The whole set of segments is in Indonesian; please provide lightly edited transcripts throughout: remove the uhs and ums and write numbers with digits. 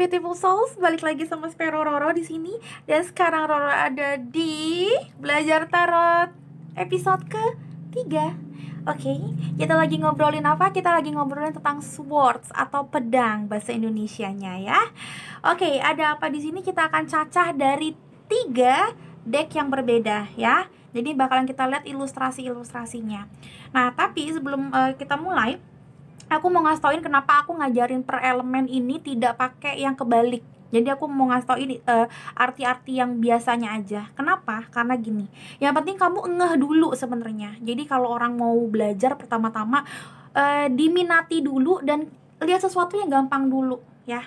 beautiful souls, balik lagi sama Spero Roro di sini. Dan sekarang Roro ada di Belajar Tarot episode ke-3. Oke, kita lagi ngobrolin apa? Kita lagi ngobrolin tentang swords atau pedang bahasa Indonesianya ya. Oke, ada apa di sini? Kita akan cacah dari 3 deck yang berbeda ya. Jadi bakalan kita lihat ilustrasi-ilustrasinya. Nah, tapi sebelum kita mulai, aku mau ngasih tauin kenapa aku ngajarin per elemen ini tidak pakai yang kebalik. Jadi aku mau ngasih tau ini arti-arti yang biasanya aja. Kenapa? Karena gini, yang penting kamu ngeh dulu sebenarnya. Jadi kalau orang mau belajar pertama-tama diminati dulu dan lihat sesuatu yang gampang dulu ya.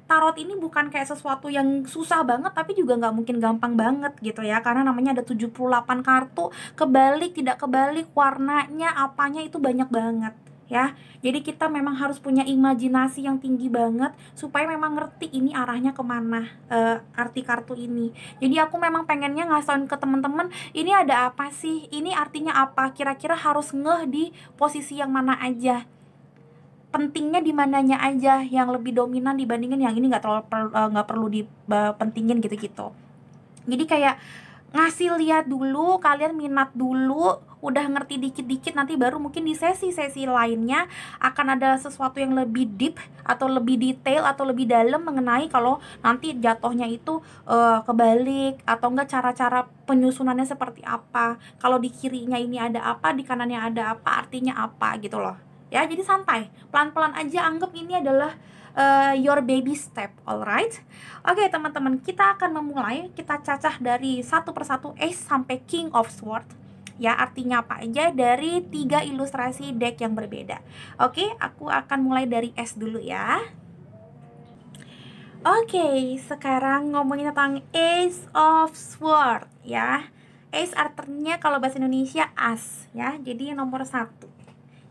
Tarot ini bukan kayak sesuatu yang susah banget, tapi juga nggak mungkin gampang banget gitu ya. Karena namanya ada 78 kartu, kebalik, tidak kebalik, warnanya, apanya itu banyak banget ya. Jadi kita memang harus punya imajinasi yang tinggi banget supaya memang ngerti ini arahnya kemana arti kartu ini. Jadi aku memang pengennya ngasih ke teman-teman, ini ada apa sih, ini artinya apa, kira-kira harus ngeh di posisi yang mana aja, pentingnya di mananya aja, yang lebih dominan dibandingin yang ini nggak perlu dipentingin gitu-gitu. Jadi kayak ngasih lihat dulu, kalian minat dulu, udah ngerti dikit-dikit, nanti baru mungkin di sesi-sesi lainnya akan ada sesuatu yang lebih deep atau lebih detail atau lebih dalam mengenai kalau nanti jatuhnya itu kebalik atau enggak, cara-cara penyusunannya seperti apa, kalau di kirinya ini ada apa, di kanannya ada apa, artinya apa gitu loh ya. Jadi santai, pelan-pelan aja, anggap ini adalah your baby step, alright? Oke teman-teman, kita akan memulai. Kita cacah dari satu persatu Ace sampai King of Swords ya, artinya apa aja dari 3 ilustrasi deck yang berbeda. Oke, aku akan mulai dari Ace dulu ya. Oke, sekarang ngomongin tentang Ace of Swords ya. Ace artinya kalau bahasa Indonesia as ya, jadi nomor 1.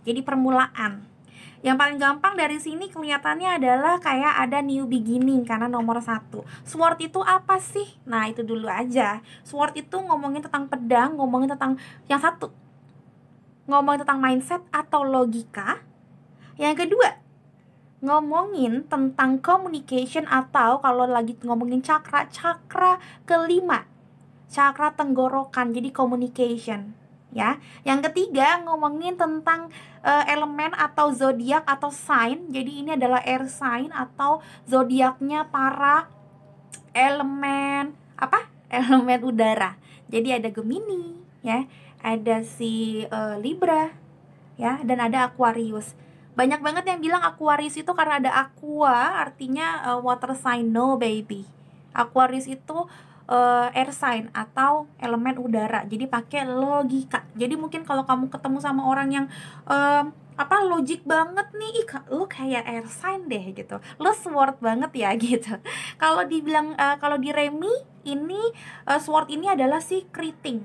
Jadi permulaan. Yang paling gampang dari sini kelihatannya adalah kayak ada new beginning karena nomor 1. Sword itu apa sih? Nah itu dulu aja. Sword itu ngomongin tentang pedang, ngomongin tentang yang satu, ngomongin tentang mindset atau logika. Yang kedua, ngomongin tentang communication atau kalau lagi ngomongin cakra kelima, cakra tenggorokan, jadi communication ya. Yang ketiga ngomongin tentang elemen atau zodiak atau sign. Jadi ini adalah air sign atau zodiaknya para elemen apa? Elemen udara. Jadi ada Gemini ya, ada si Libra ya, dan ada Aquarius. Banyak banget yang bilang Aquarius itu karena ada aqua, artinya water sign. No baby, Aquarius itu air sign atau elemen udara, jadi pakai logika. Jadi mungkin kalau kamu ketemu sama orang yang logik banget nih, lu kayak air sign deh gitu, lu sword banget ya gitu. Kalau dibilang kalau di Remi ini sword ini adalah si keriting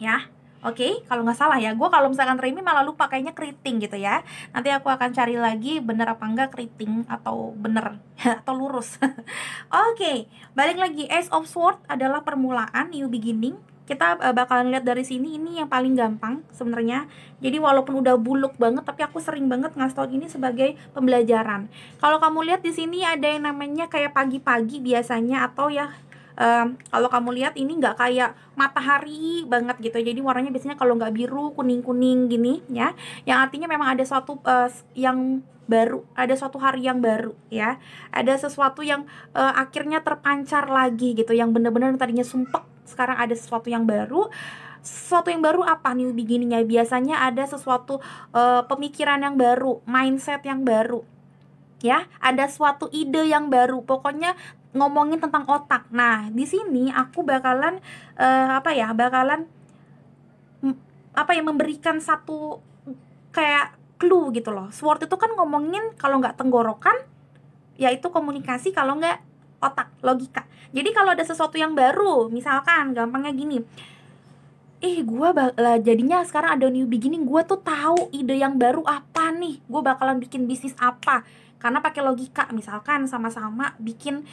ya. Oke, kalau nggak salah ya, gue kalau misalkan Remi malah lupa kayaknya keriting gitu ya. Nanti aku akan cari lagi bener apa enggak keriting atau bener atau lurus. Oke, balik lagi. Ace of Swords adalah permulaan, new beginning. Kita bakalan lihat dari sini, ini yang paling gampang sebenarnya. Jadi walaupun udah buluk banget, tapi aku sering banget ngasih tau ini sebagai pembelajaran. Kalau kamu lihat di sini ada yang namanya kayak pagi-pagi biasanya, atau ya kalau kamu lihat ini nggak kayak matahari banget gitu. Jadi warnanya biasanya kalau nggak biru, kuning-kuning gini ya. Yang artinya memang ada suatu yang baru, ada suatu hari yang baru ya. Ada sesuatu yang akhirnya terpancar lagi gitu, yang bener-bener tadinya sumpek, sekarang ada sesuatu yang baru. Sesuatu yang baru apa new beginningnya? Biasanya ada sesuatu pemikiran yang baru, mindset yang baru ya, ada suatu ide yang baru, pokoknya ngomongin tentang otak. Nah di sini aku bakalan memberikan satu kayak clue gitu loh. Sword itu kan ngomongin kalau nggak tenggorokan yaitu komunikasi, kalau nggak otak, logika. Jadi kalau ada sesuatu yang baru, misalkan gampangnya gini, jadinya sekarang ada new beginning, gue tuh tahu ide yang baru apa nih, gue bakalan bikin bisnis apa, karena pakai logika. Misalkan sama-sama bikin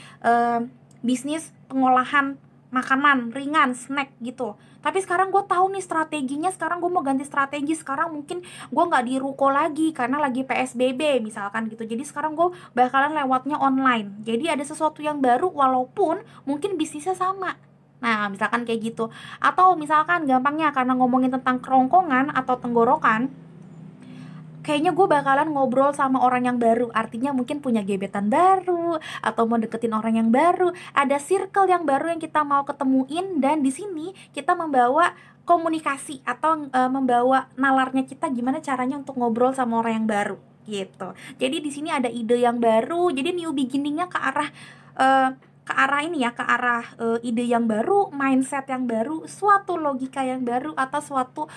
bisnis pengolahan makanan ringan, snack gitu. Tapi sekarang gue tahu nih strateginya, sekarang gue mau ganti strategi. Sekarang mungkin gue nggak di ruko lagi karena lagi PSBB misalkan gitu. Jadi sekarang gue bakalan lewatnya online. Jadi ada sesuatu yang baru walaupun mungkin bisnisnya sama. Nah, misalkan kayak gitu. Atau misalkan gampangnya karena ngomongin tentang kerongkongan atau tenggorokan, kayaknya gue bakalan ngobrol sama orang yang baru. Artinya mungkin punya gebetan baru atau mau deketin orang yang baru. Ada circle yang baru yang kita mau ketemuin, dan di sini kita membawa komunikasi atau membawa nalarnya kita gimana caranya untuk ngobrol sama orang yang baru gitu. Jadi di sini ada ide yang baru. Jadi new beginningnya ke arah ini ya, ke arah ide yang baru, mindset yang baru, suatu logika yang baru, atau suatu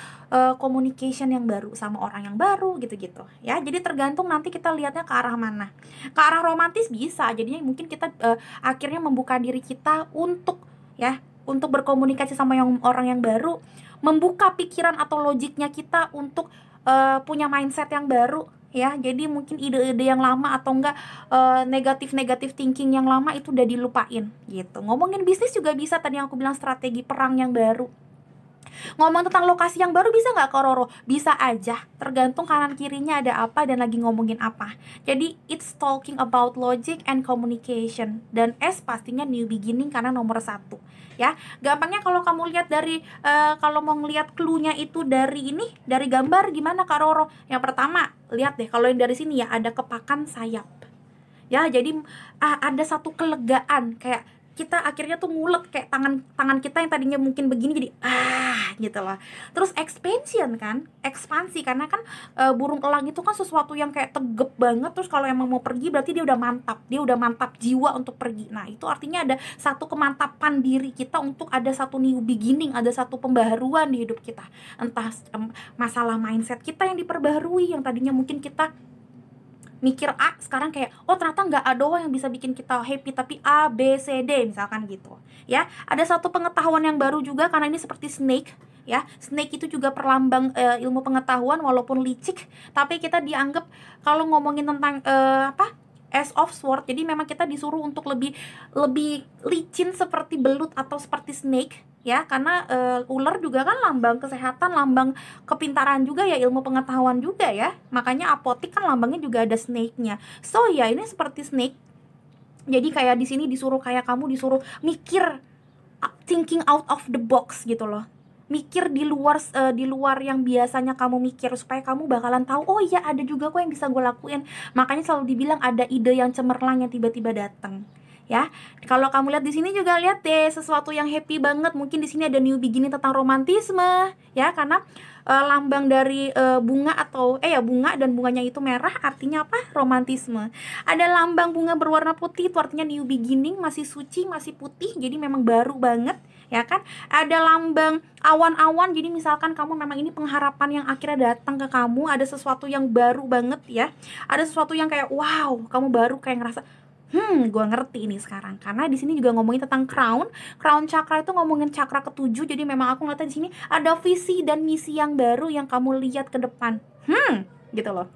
communication yang baru sama orang yang baru gitu-gitu ya. Jadi tergantung nanti kita lihatnya ke arah mana. Ke arah romantis bisa, jadinya mungkin kita akhirnya membuka diri kita untuk berkomunikasi sama orang yang baru, membuka pikiran atau logiknya kita untuk punya mindset yang baru ya. Jadi mungkin ide-ide yang lama atau enggak negatif thinking yang lama itu udah dilupain gitu. Ngomongin bisnis juga bisa, tadi yang aku bilang strategi perang yang baru. Ngomong tentang lokasi yang baru bisa nggak Kak Roro? Bisa aja, tergantung kanan kirinya ada apa dan lagi ngomongin apa. Jadi it's talking about logic and communication. Dan S pastinya new beginning karena nomor 1 ya. Gampangnya kalau kamu lihat dari kalau mau ngelihat clue-nya itu dari gambar gimana Kak Roro? Yang pertama, lihat deh kalau yang dari sini ya ada kepakan sayap. Ya, jadi ada satu kelegaan, kayak kita akhirnya tuh ngulet, kayak tangan kita yang tadinya mungkin begini jadi gitu loh. Terus expansion kan, ekspansi, karena kan burung elang itu kan sesuatu yang kayak tegep banget. Terus kalau emang mau pergi berarti dia udah mantap jiwa untuk pergi. Nah itu artinya ada satu kemantapan diri kita untuk ada satu new beginning, ada satu pembaharuan di hidup kita. Entah masalah mindset kita yang diperbaharui, yang tadinya mungkin kita mikir A, sekarang kayak oh ternyata nggak A doang yang bisa bikin kita happy, tapi A, B, C, D misalkan gitu ya. Ada satu pengetahuan yang baru juga, karena ini seperti snake ya. Snake itu juga perlambang ilmu pengetahuan, walaupun licik, tapi kita dianggap kalau ngomongin tentang Ace of Sword, jadi memang kita disuruh untuk lebih licin seperti belut atau seperti snake ya, karena ular juga kan lambang kesehatan, lambang kepintaran juga ya, ilmu pengetahuan juga ya. Makanya apotik kan lambangnya juga ada snake-nya. So ya ini seperti snake. Jadi kayak di sini kayak kamu disuruh mikir, thinking out of the box gitu loh. Mikir di luar yang biasanya kamu mikir, supaya kamu bakalan tahu oh iya ada juga kok yang bisa gue lakuin. Makanya selalu dibilang ada ide yang cemerlang yang tiba-tiba datang. Ya, kalau kamu lihat di sini juga lihat deh sesuatu yang happy banget. Mungkin di sini ada new beginning tentang romantisme, ya, karena lambang dari bunga atau bunga, dan bunganya itu merah, artinya apa? Romantisme. Ada lambang bunga berwarna putih, itu artinya new beginning, masih suci, masih putih, jadi memang baru banget, ya kan? Ada lambang awan-awan, jadi misalkan kamu memang ini pengharapan yang akhirnya datang ke kamu, ada sesuatu yang baru banget ya. Ada sesuatu yang kayak wow, kamu baru kayak ngerasa gue ngerti ini sekarang. Karena di sini juga ngomongin tentang crown chakra, itu ngomongin chakra ketujuh. Jadi memang aku ngeliatnya di sini ada visi dan misi yang baru yang kamu lihat ke depan. Gitu loh.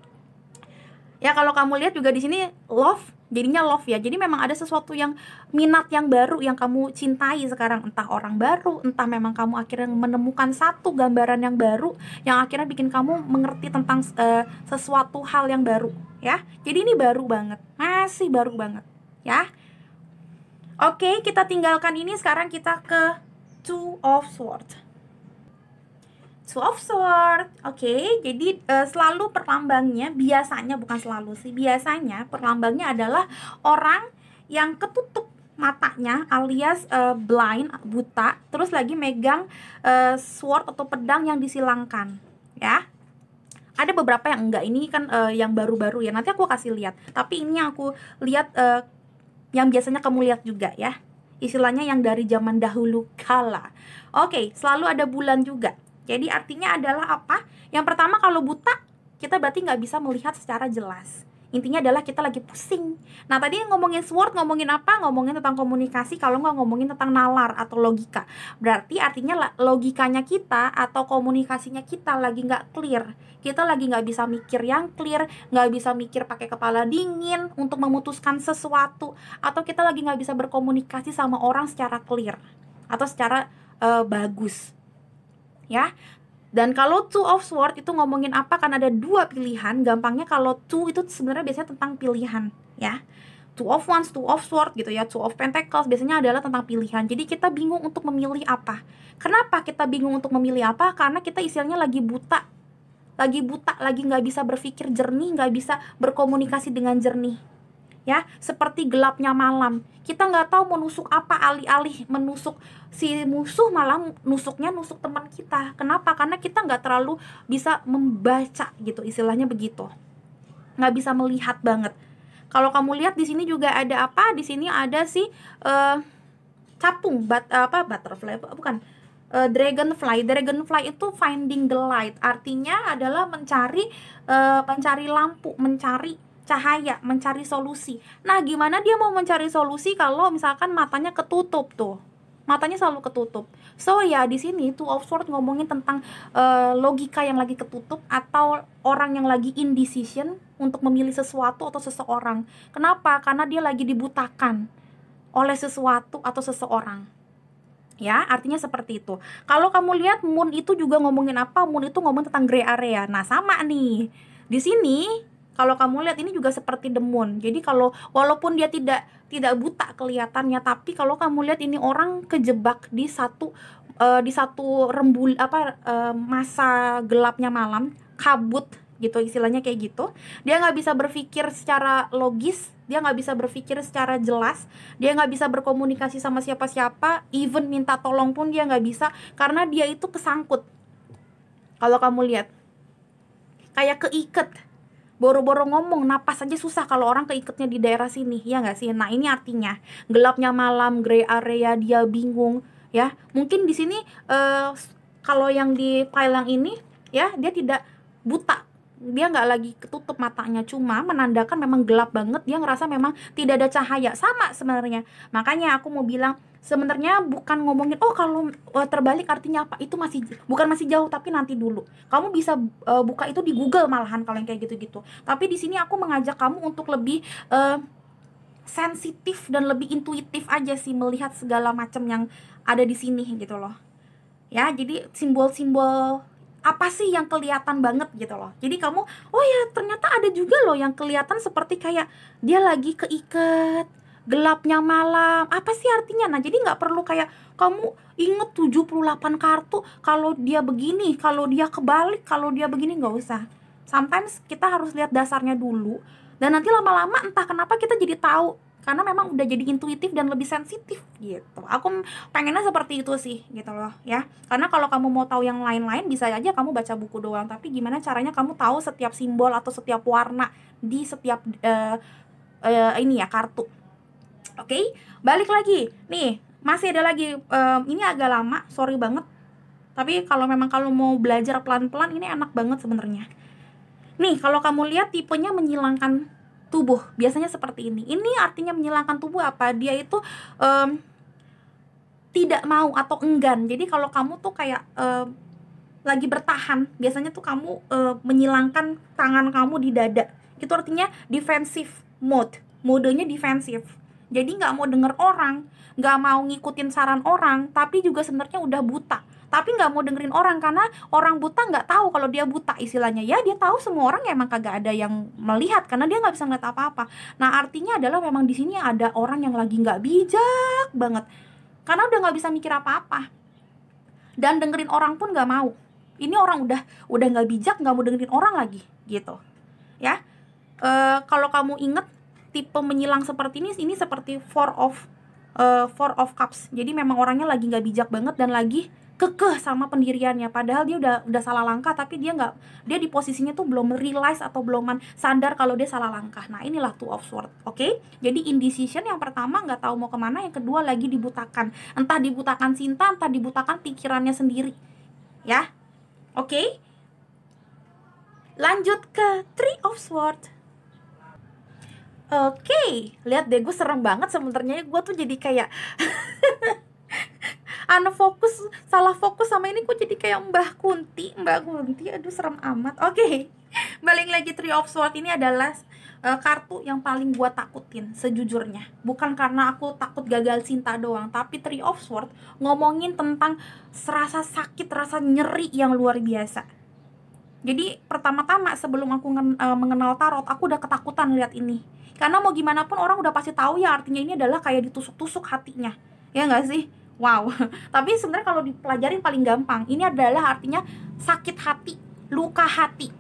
Ya kalau kamu lihat juga di sini love, jadinya love ya. Jadi memang ada sesuatu yang minat yang baru yang kamu cintai sekarang, entah orang baru, entah memang kamu akhirnya menemukan satu gambaran yang baru yang akhirnya bikin kamu mengerti tentang sesuatu hal yang baru ya. Jadi ini baru banget, masih baru banget ya. Oke, kita tinggalkan ini, sekarang kita ke Two of Swords. Two of Swords. Oke, jadi selalu perlambangnya, biasanya, bukan selalu sih, biasanya perlambangnya adalah orang yang ketutup matanya alias blind, buta, terus lagi megang sword atau pedang yang disilangkan ya. Ada beberapa yang enggak, ini kan yang baru-baru ya, nanti aku kasih lihat. Tapi ini yang aku lihat yang biasanya kamu lihat juga ya, istilahnya yang dari zaman dahulu kala. Oke, selalu ada bulan juga. Jadi artinya adalah apa? Yang pertama, kalau buta, kita berarti nggak bisa melihat secara jelas. Intinya adalah kita lagi pusing. Nah tadi ngomongin sword, ngomongin apa? Ngomongin tentang komunikasi, kalau nggak ngomongin tentang nalar atau logika. Berarti artinya logikanya kita atau komunikasinya kita lagi nggak clear. Kita lagi nggak bisa mikir yang clear, nggak bisa mikir pakai kepala dingin untuk memutuskan sesuatu. Atau kita lagi nggak bisa berkomunikasi sama orang secara clear. atau secara bagus, ya. Dan kalau Two of Swords itu ngomongin apa? Kan ada dua pilihan. Gampangnya kalau two itu sebenarnya biasanya tentang pilihan, ya. Two of Wands, Two of Swords gitu ya. Two of Pentacles biasanya adalah tentang pilihan. Jadi kita bingung untuk memilih apa. Kenapa kita bingung untuk memilih apa? Karena kita istilahnya lagi buta, lagi nggak bisa berpikir jernih, nggak bisa berkomunikasi dengan jernih, ya. Seperti gelapnya malam, kita nggak tahu mau nusuk apa, alih-alih menusuk si musuh malah nusuknya nusuk teman kita. Kenapa? Karena kita nggak terlalu bisa membaca gitu, istilahnya begitu, nggak bisa melihat banget. Kalau kamu lihat di sini juga ada apa? Di sini ada si capung, butterfly, bukan, dragonfly. Dragonfly itu finding the light, artinya adalah mencari lampu, mencari cahaya, mencari solusi. Nah, gimana dia mau mencari solusi kalau misalkan matanya ketutup tuh? Matanya selalu ketutup. So ya, di sini Two of Swords ngomongin tentang logika yang lagi ketutup, atau orang yang lagi indecision untuk memilih sesuatu atau seseorang. Kenapa? Karena dia lagi dibutakan oleh sesuatu atau seseorang. Ya, artinya seperti itu. Kalau kamu lihat moon itu juga ngomongin apa? Moon itu ngomong tentang gray area. Nah, sama nih. Di sini kalau kamu lihat ini juga seperti the moon. Jadi kalau walaupun dia tidak buta kelihatannya, tapi kalau kamu lihat ini orang kejebak di satu rembul masa gelapnya malam, kabut gitu, istilahnya kayak gitu. Dia nggak bisa berpikir secara logis, dia nggak bisa berpikir secara jelas, dia nggak bisa berkomunikasi sama siapa-siapa, even minta tolong pun dia nggak bisa, karena dia itu kesangkut. Kalau kamu lihat kayak keiket, boro-boro ngomong, napas aja susah kalau orang keiketnya di daerah sini, ya nggak sih? Nah, ini artinya gelapnya malam, gray area, dia bingung, ya. Mungkin di sini kalau yang di file yang ini, ya, dia tidak buta, dia nggak lagi ketutup matanya, cuma menandakan memang gelap banget, dia ngerasa memang tidak ada cahaya. Sama sebenarnya. Makanya aku mau bilang, sebenarnya bukan ngomongin kalau terbalik artinya apa, itu masih jauh, tapi nanti dulu. Kamu bisa buka itu di Google malahan kalau yang kayak gitu-gitu. Tapi di sini aku mengajak kamu untuk lebih sensitif dan lebih intuitif aja sih melihat segala macam yang ada di sini gitu loh. Ya, jadi simbol-simbol apa sih yang kelihatan banget gitu loh. Jadi kamu, oh ya ternyata ada juga loh yang kelihatan seperti kayak dia lagi keikat, gelapnya malam, apa sih artinya? Nah, jadi nggak perlu kayak kamu inget 78 kartu, kalau dia begini, kalau dia kebalik, kalau dia begini, nggak usah. Sometimes kita harus lihat dasarnya dulu, dan nanti lama-lama entah kenapa kita jadi tahu, karena memang udah jadi intuitif dan lebih sensitif gitu. Aku pengennya seperti itu sih gitu loh, ya. Karena kalau kamu mau tahu yang lain-lain, bisa aja kamu baca buku doang, tapi gimana caranya kamu tahu setiap simbol atau setiap warna di setiap ini ya, kartu. Oke, balik lagi. Nih, masih ada lagi, ini agak lama, sorry banget. Tapi kalau memang kalau mau belajar pelan-pelan, ini enak banget sebenarnya. Nih, kalau kamu lihat tipenya menyilangkan tubuh, biasanya seperti ini. Ini artinya menyilangkan tubuh apa? Dia itu tidak mau atau enggan. Jadi kalau kamu tuh kayak lagi bertahan, biasanya tuh kamu menyilangkan tangan kamu di dada. Itu artinya defensive mode. Modenya defensif. Jadi nggak mau denger orang, nggak mau ngikutin saran orang, tapi juga sebenarnya udah buta. Tapi nggak mau dengerin orang, karena orang buta nggak tahu kalau dia buta, istilahnya. Ya, dia tahu semua orang, ya emang kagak ada yang melihat, karena dia nggak bisa ngeliat apa-apa. Nah, artinya adalah memang di sini ada orang yang lagi nggak bijak banget, karena udah nggak bisa mikir apa-apa, dan dengerin orang pun nggak mau. Ini orang udah nggak bijak, nggak mau dengerin orang lagi, gitu. Ya, kalau kamu inget tipe menyilang seperti ini seperti Four of Cups. Jadi memang orangnya lagi nggak bijak banget dan lagi kekeh sama pendiriannya, padahal dia udah salah langkah, tapi dia di posisinya tuh belum realize atau belum sadar kalau dia salah langkah. Nah, inilah Two of Swords. Oke? Jadi indecision yang pertama, nggak tahu mau kemana. Yang kedua lagi dibutakan, entah dibutakan cinta, entah dibutakan pikirannya sendiri, ya. Oke? Lanjut ke Three of Swords. Oke, lihat deh, gue serem banget sebenarnya. Gue tuh jadi kayak salah fokus sama ini. Gue jadi kayak Mbak Kunti, aduh serem amat. Oke, balik lagi. Three of Swords ini adalah kartu yang paling gua takutin sejujurnya. Bukan karena aku takut gagal cinta doang, tapi Three of Swords ngomongin tentang rasa sakit, rasa nyeri yang luar biasa. Jadi pertama-tama sebelum aku mengenal tarot, aku udah ketakutan lihat ini. Karena mau gimana pun orang udah pasti tahu ya artinya ini adalah kayak ditusuk-tusuk hatinya. Ya nggak sih? Wow. Tapi sebenarnya kalau dipelajarin paling gampang. Ini adalah artinya sakit hati, luka hati.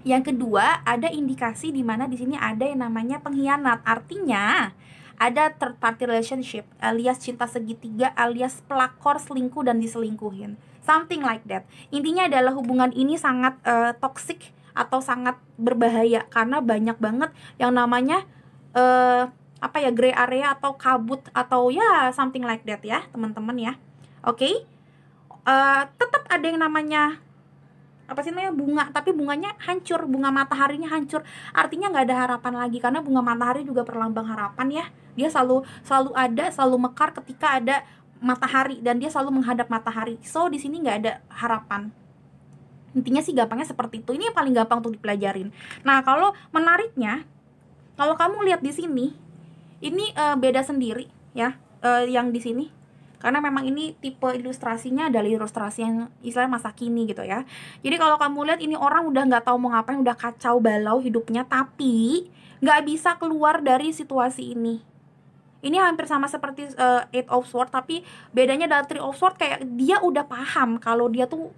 Yang kedua, ada indikasi di mana di sini ada yang namanya pengkhianat. Artinya ada third party relationship, alias cinta segitiga, alias pelakor, selingkuh dan diselingkuhin. Something like that. Intinya adalah hubungan ini sangat toxic atau sangat berbahaya karena banyak banget yang namanya gray area atau kabut atau ya something like that ya, teman-teman ya. Oke. Tetap ada yang namanya bunga, tapi bunganya hancur, bunga mataharinya hancur, artinya nggak ada harapan lagi karena bunga matahari juga perlambang harapan ya. Dia selalu ada, selalu mekar ketika ada matahari dan dia selalu menghadap matahari. So di sini nggak ada harapan. Intinya sih gampangnya seperti itu. Ini yang paling gampang untuk dipelajarin. Nah, kalau menariknya, kalau kamu lihat di sini, ini beda sendiri ya, yang di sini. Karena memang ini tipe ilustrasinya adalah ilustrasi yang istilahnya masa kini gitu ya. Jadi kalau kamu lihat ini orang udah nggak tahu mau ngapain, udah kacau balau hidupnya, tapi nggak bisa keluar dari situasi ini. Ini hampir sama seperti Eight of Swords, tapi bedanya dari Three of Swords kayak dia udah paham kalau dia tuh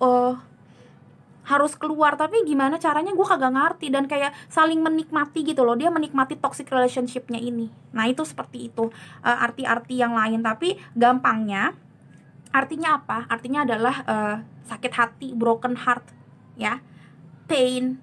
harus keluar, tapi gimana caranya gue kagak ngerti, dan kayak saling menikmati gitu loh, dia menikmati toxic relationship-nya ini. Nah itu seperti itu arti-arti yang lain, tapi gampangnya artinya apa? Artinya adalah sakit hati, broken heart ya, pain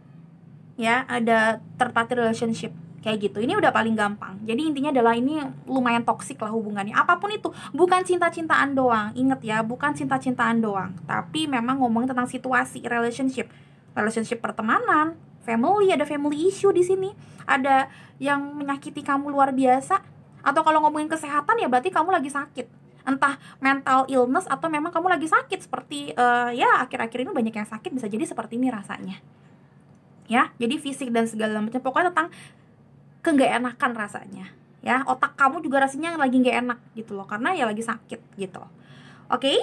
ya, ada third party relationship kayak gitu. Ini udah paling gampang. Jadi intinya adalah ini lumayan toksik lah hubungannya. Apapun itu, bukan cinta-cintaan doang. Ingat ya, bukan cinta-cintaan doang, tapi memang ngomongin tentang situasi, relationship pertemanan, family, ada family issue di sini. Ada yang menyakiti kamu luar biasa. Atau kalau ngomongin kesehatan ya berarti kamu lagi sakit. Entah mental illness atau memang kamu lagi sakit seperti ya akhir-akhir ini banyak yang sakit, bisa jadi seperti ini rasanya. Ya, jadi fisik dan segala macam. Pokoknya tentang nggak enakan rasanya ya, otak kamu juga rasanya lagi nggak enak gitu loh, karena ya lagi sakit gitu. Oke,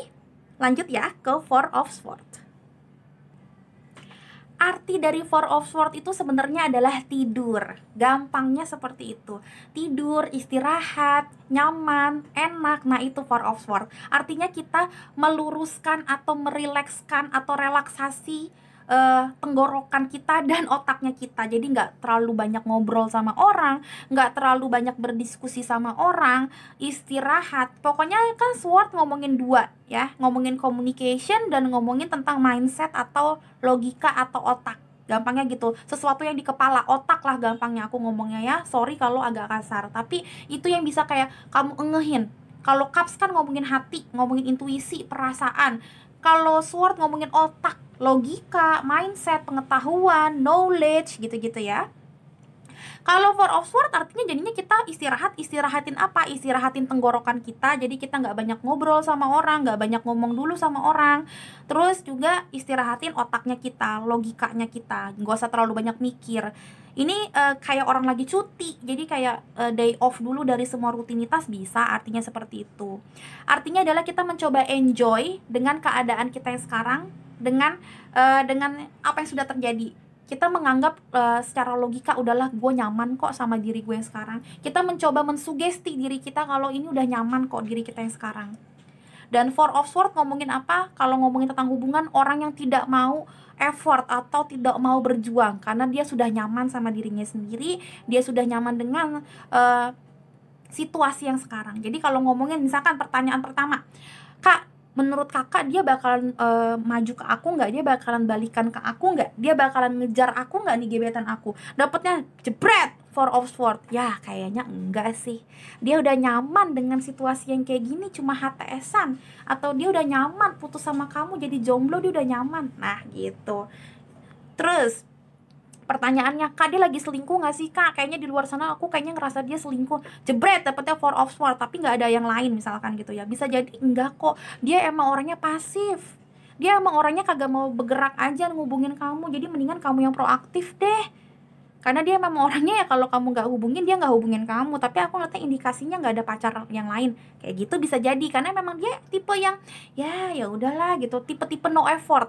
lanjut ya ke Four of Swords. Arti dari Four of Swords itu sebenarnya adalah tidur. Gampangnya seperti itu. Tidur, istirahat, nyaman, enak. Nah itu Four of Swords. Artinya kita meluruskan atau merilekskan atau relaksasi tenggorokan kita dan otaknya kita. Jadi nggak terlalu banyak ngobrol sama orang, nggak terlalu banyak berdiskusi sama orang, istirahat. Pokoknya kan Sword ngomongin dua ya, ngomongin communication dan ngomongin tentang mindset atau logika atau otak. Gampangnya gitu, sesuatu yang di kepala, otak lah gampangnya aku ngomongnya ya. Sorry kalau agak kasar, tapi itu yang bisa kayak kamu engehin. Kalau Cups kan ngomongin hati, ngomongin intuisi, perasaan. Kalau Sword ngomongin otak, logika, mindset, pengetahuan, knowledge, gitu-gitu ya. Kalau Four of Swords artinya jadinya kita istirahatin apa? Istirahatin tenggorokan kita, jadi kita nggak banyak ngobrol sama orang, nggak banyak ngomong dulu sama orang. Terus juga istirahatin otaknya kita, logikanya kita, nggak usah terlalu banyak mikir. Ini kayak orang lagi cuti, jadi kayak day off dulu dari semua rutinitas, bisa artinya seperti itu. Artinya adalah kita mencoba enjoy dengan keadaan kita yang sekarang, dengan apa yang sudah terjadi. Kita menganggap secara logika udahlah gue nyaman kok sama diri gue yang sekarang. Kita mencoba mensugesti diri kita kalau ini udah nyaman kok diri kita yang sekarang. Dan Four of Swords ngomongin apa? Kalau ngomongin tentang hubungan, orang yang tidak mau effort atau tidak mau berjuang karena dia sudah nyaman sama dirinya sendiri, dia sudah nyaman dengan situasi yang sekarang. Jadi kalau ngomongin misalkan pertanyaan pertama, Kak, menurut kakak dia bakalan maju ke aku nggak? Dia bakalan balikan ke aku nggak? Dia bakalan ngejar aku nggak nih gebetan aku? Dapatnya jebret Four of Swords. Ya kayaknya enggak sih. Dia udah nyaman dengan situasi yang kayak gini, cuma HTS-an. Atau dia udah nyaman putus sama kamu jadi jomblo, dia udah nyaman. Nah gitu. Terus pertanyaannya, Kak dia lagi selingkuh gak sih Kak? Kayaknya di luar sana aku kayaknya ngerasa dia selingkuh. Jebret, dapetnya Four of Swords, tapi gak ada yang lain misalkan gitu ya. Bisa jadi enggak kok, dia emang orangnya pasif, dia emang orangnya kagak mau bergerak aja ngubungin kamu. Jadi mendingan kamu yang proaktif deh. karena dia memang orangnya ya kalau kamu nggak hubungin dia nggak hubungin kamu, tapi aku ngeliatnya indikasinya nggak ada pacar yang lain, kayak gitu bisa jadi karena memang dia tipe yang ya udahlah gitu, tipe-tipe no effort.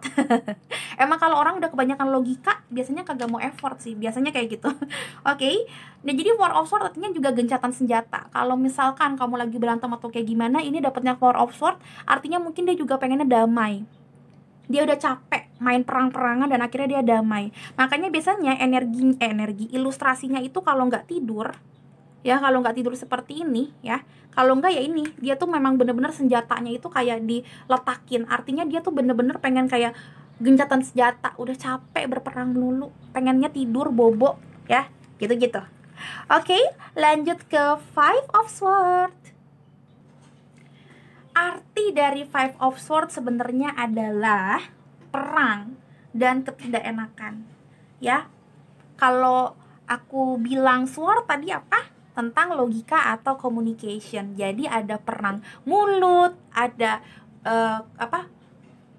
Emang kalau orang udah kebanyakan logika biasanya kagak mau effort sih, biasanya kayak gitu. Oke. Nah, jadi Four of Swords artinya juga gencatan senjata. Kalau misalkan kamu lagi berantem atau kayak gimana, ini dapatnya Four of Swords, artinya mungkin dia juga pengennya damai. Dia udah capek main perang-perangan dan akhirnya dia damai. Makanya biasanya energi ilustrasinya itu kalau nggak tidur, ya kalau nggak tidur seperti ini ya, kalau nggak ya ini, dia tuh memang bener-bener senjatanya itu kayak diletakin. Artinya dia tuh bener-bener pengen kayak gencatan senjata, udah capek berperang dulu, pengennya tidur bobo ya, gitu-gitu. Oke, lanjut ke Five of Swords. Arti dari Five of Swords sebenarnya adalah perang dan ketidakenakan. Ya, kalau aku bilang sword tadi apa? Tentang logika atau communication. Jadi ada perang mulut, ada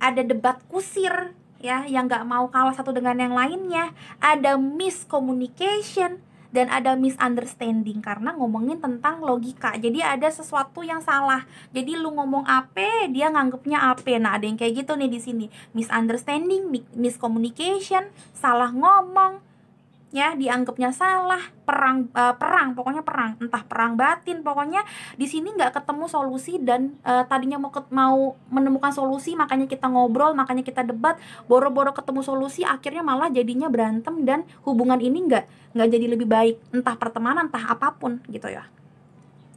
ada debat kusir ya, yang nggak mau kalah satu dengan yang lainnya, ada miscommunication, dan ada misunderstanding karena ngomongin tentang logika. Jadi ada sesuatu yang salah. Jadi lu ngomong apa, dia nganggepnya apa. Nah, ada yang kayak gitu nih di sini. Misunderstanding, miscommunication, salah ngomong, ya dianggapnya salah, perang, pokoknya perang, entah perang batin, pokoknya di sini nggak ketemu solusi dan tadinya mau menemukan solusi, makanya kita ngobrol, makanya kita debat, boro-boro ketemu solusi, akhirnya malah jadinya berantem dan hubungan ini nggak jadi lebih baik, entah pertemanan, entah apapun gitu ya.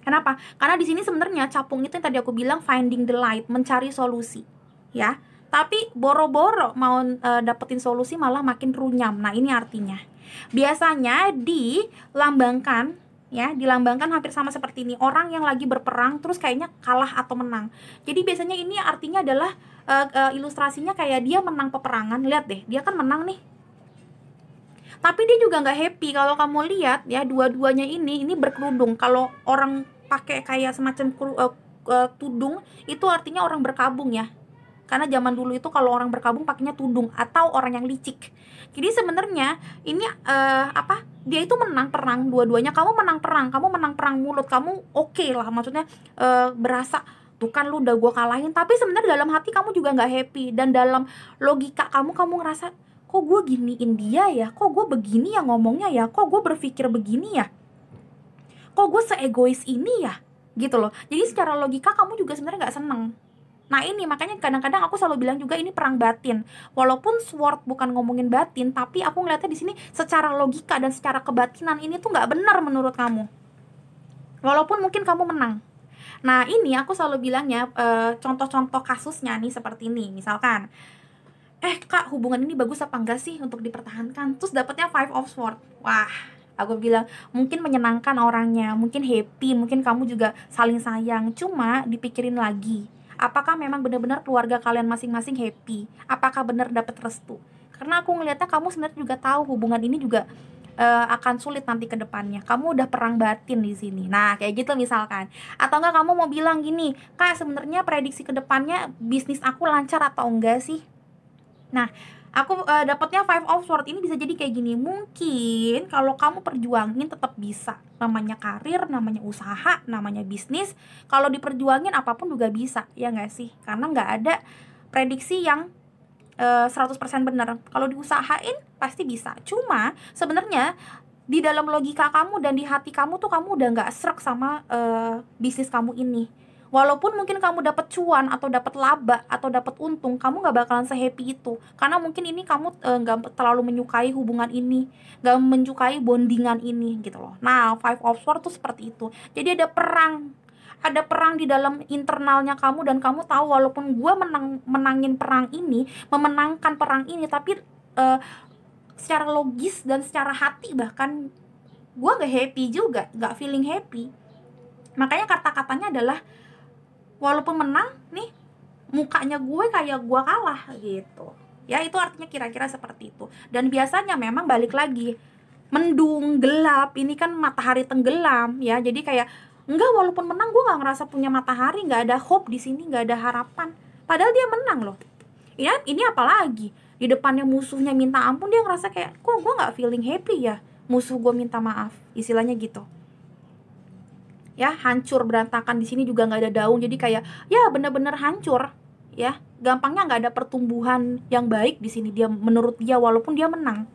Kenapa? Karena di sini sebenarnya capung itu yang tadi aku bilang finding the light, mencari solusi, ya. Tapi boro-boro mau dapetin solusi malah makin runyam. Nah, ini artinya. Biasanya dilambangkan hampir sama seperti ini. Orang yang lagi berperang terus kayaknya kalah atau menang. Jadi biasanya ini artinya adalah ilustrasinya kayak dia menang peperangan. Lihat deh, dia kan menang nih. Tapi dia juga nggak happy. Kalau kamu lihat ya, dua-duanya ini berkerudung. Kalau orang pakai kayak semacam tudung, itu artinya orang berkabung ya. Karena zaman dulu itu kalau orang berkabung pakainya tudung atau orang yang licik. Jadi sebenarnya ini dia itu menang perang dua-duanya. Kamu menang perang mulut, kamu oke lah, maksudnya berasa tuh kan lu udah gue kalahin. Tapi sebenarnya dalam hati kamu juga nggak happy, dan dalam logika kamu ngerasa kok gue giniin dia ya, kok gue begini ya ngomongnya ya, kok gue berpikir begini ya, kok gue seegois ini ya, gitu loh. Jadi secara logika kamu juga sebenarnya nggak seneng. Nah, ini makanya kadang-kadang aku selalu bilang juga ini perang batin. Walaupun sword bukan ngomongin batin, tapi aku ngeliatnya di sini secara logika dan secara kebatinan ini tuh nggak benar menurut kamu. Walaupun mungkin kamu menang. Nah, ini aku selalu bilangnya contoh-contoh kasusnya nih seperti ini. Misalkan, Kak, hubungan ini bagus apa enggak sih untuk dipertahankan? Terus dapatnya Five of Swords. Wah, aku bilang mungkin menyenangkan orangnya, mungkin happy, mungkin kamu juga saling sayang. Cuma dipikirin lagi, apakah memang benar-benar keluarga kalian masing-masing happy? Apakah benar dapat restu? Karena aku ngelihatnya kamu sebenarnya juga tahu hubungan ini juga akan sulit nanti ke depannya. Kamu udah perang batin di sini. Nah, kayak gitu misalkan. Atau enggak kamu mau bilang gini, Kak, sebenarnya prediksi ke depannya bisnis aku lancar atau enggak sih? Nah, aku dapatnya Five of Swords ini bisa jadi kayak gini. Mungkin kalau kamu perjuangin tetap bisa. Namanya karir, namanya usaha, namanya bisnis. Kalau diperjuangin apapun juga bisa, ya nggak sih? Karena nggak ada prediksi yang 100% benar. Kalau diusahain pasti bisa. Cuma sebenarnya di dalam logika kamu dan di hati kamu tuh kamu udah nggak srek sama bisnis kamu ini. Walaupun mungkin kamu dapat cuan atau dapat laba atau dapat untung, kamu nggak bakalan sehappy itu. Karena mungkin ini kamu nggak terlalu menyukai hubungan ini, nggak menyukai bondingan ini gitu loh. Nah, Five of Swords tuh seperti itu. Jadi ada perang di dalam internalnya kamu, dan kamu tahu walaupun gue menangin perang ini, memenangkan perang ini, tapi secara logis dan secara hati bahkan gue gak happy juga, gak feeling happy. Makanya kata-katanya adalah walaupun menang nih, mukanya gue kayak gue kalah gitu ya. Itu artinya kira-kira seperti itu. Dan biasanya memang balik lagi, mendung, gelap, ini kan matahari tenggelam ya. Jadi kayak enggak, walaupun menang gue nggak ngerasa punya matahari, nggak ada hope di sini, nggak ada harapan. Padahal dia menang loh. Ya, ini apalagi di depannya musuhnya minta ampun, dia ngerasa kayak kok gue nggak feeling happy ya. musuh gue minta maaf, istilahnya gitu. Ya, hancur berantakan, di sini juga nggak ada daun, jadi kayak ya bener-bener hancur ya, gampangnya nggak ada pertumbuhan yang baik di sini dia, menurut dia, walaupun dia menang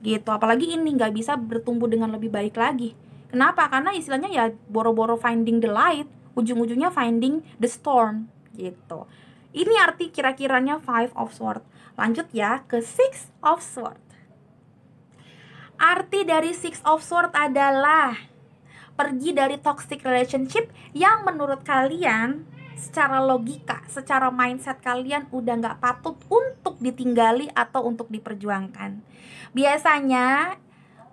gitu. Apalagi ini nggak bisa bertumbuh dengan lebih baik lagi. Kenapa? Karena istilahnya ya boro-boro finding the light, ujung-ujungnya finding the storm gitu. Ini arti kira-kiranya Five of Swords. Lanjut ya ke Six of Swords. Arti dari Six of Swords adalah pergi dari toxic relationship yang menurut kalian secara logika, secara mindset kalian udah nggak patut untuk ditinggali atau untuk diperjuangkan. Biasanya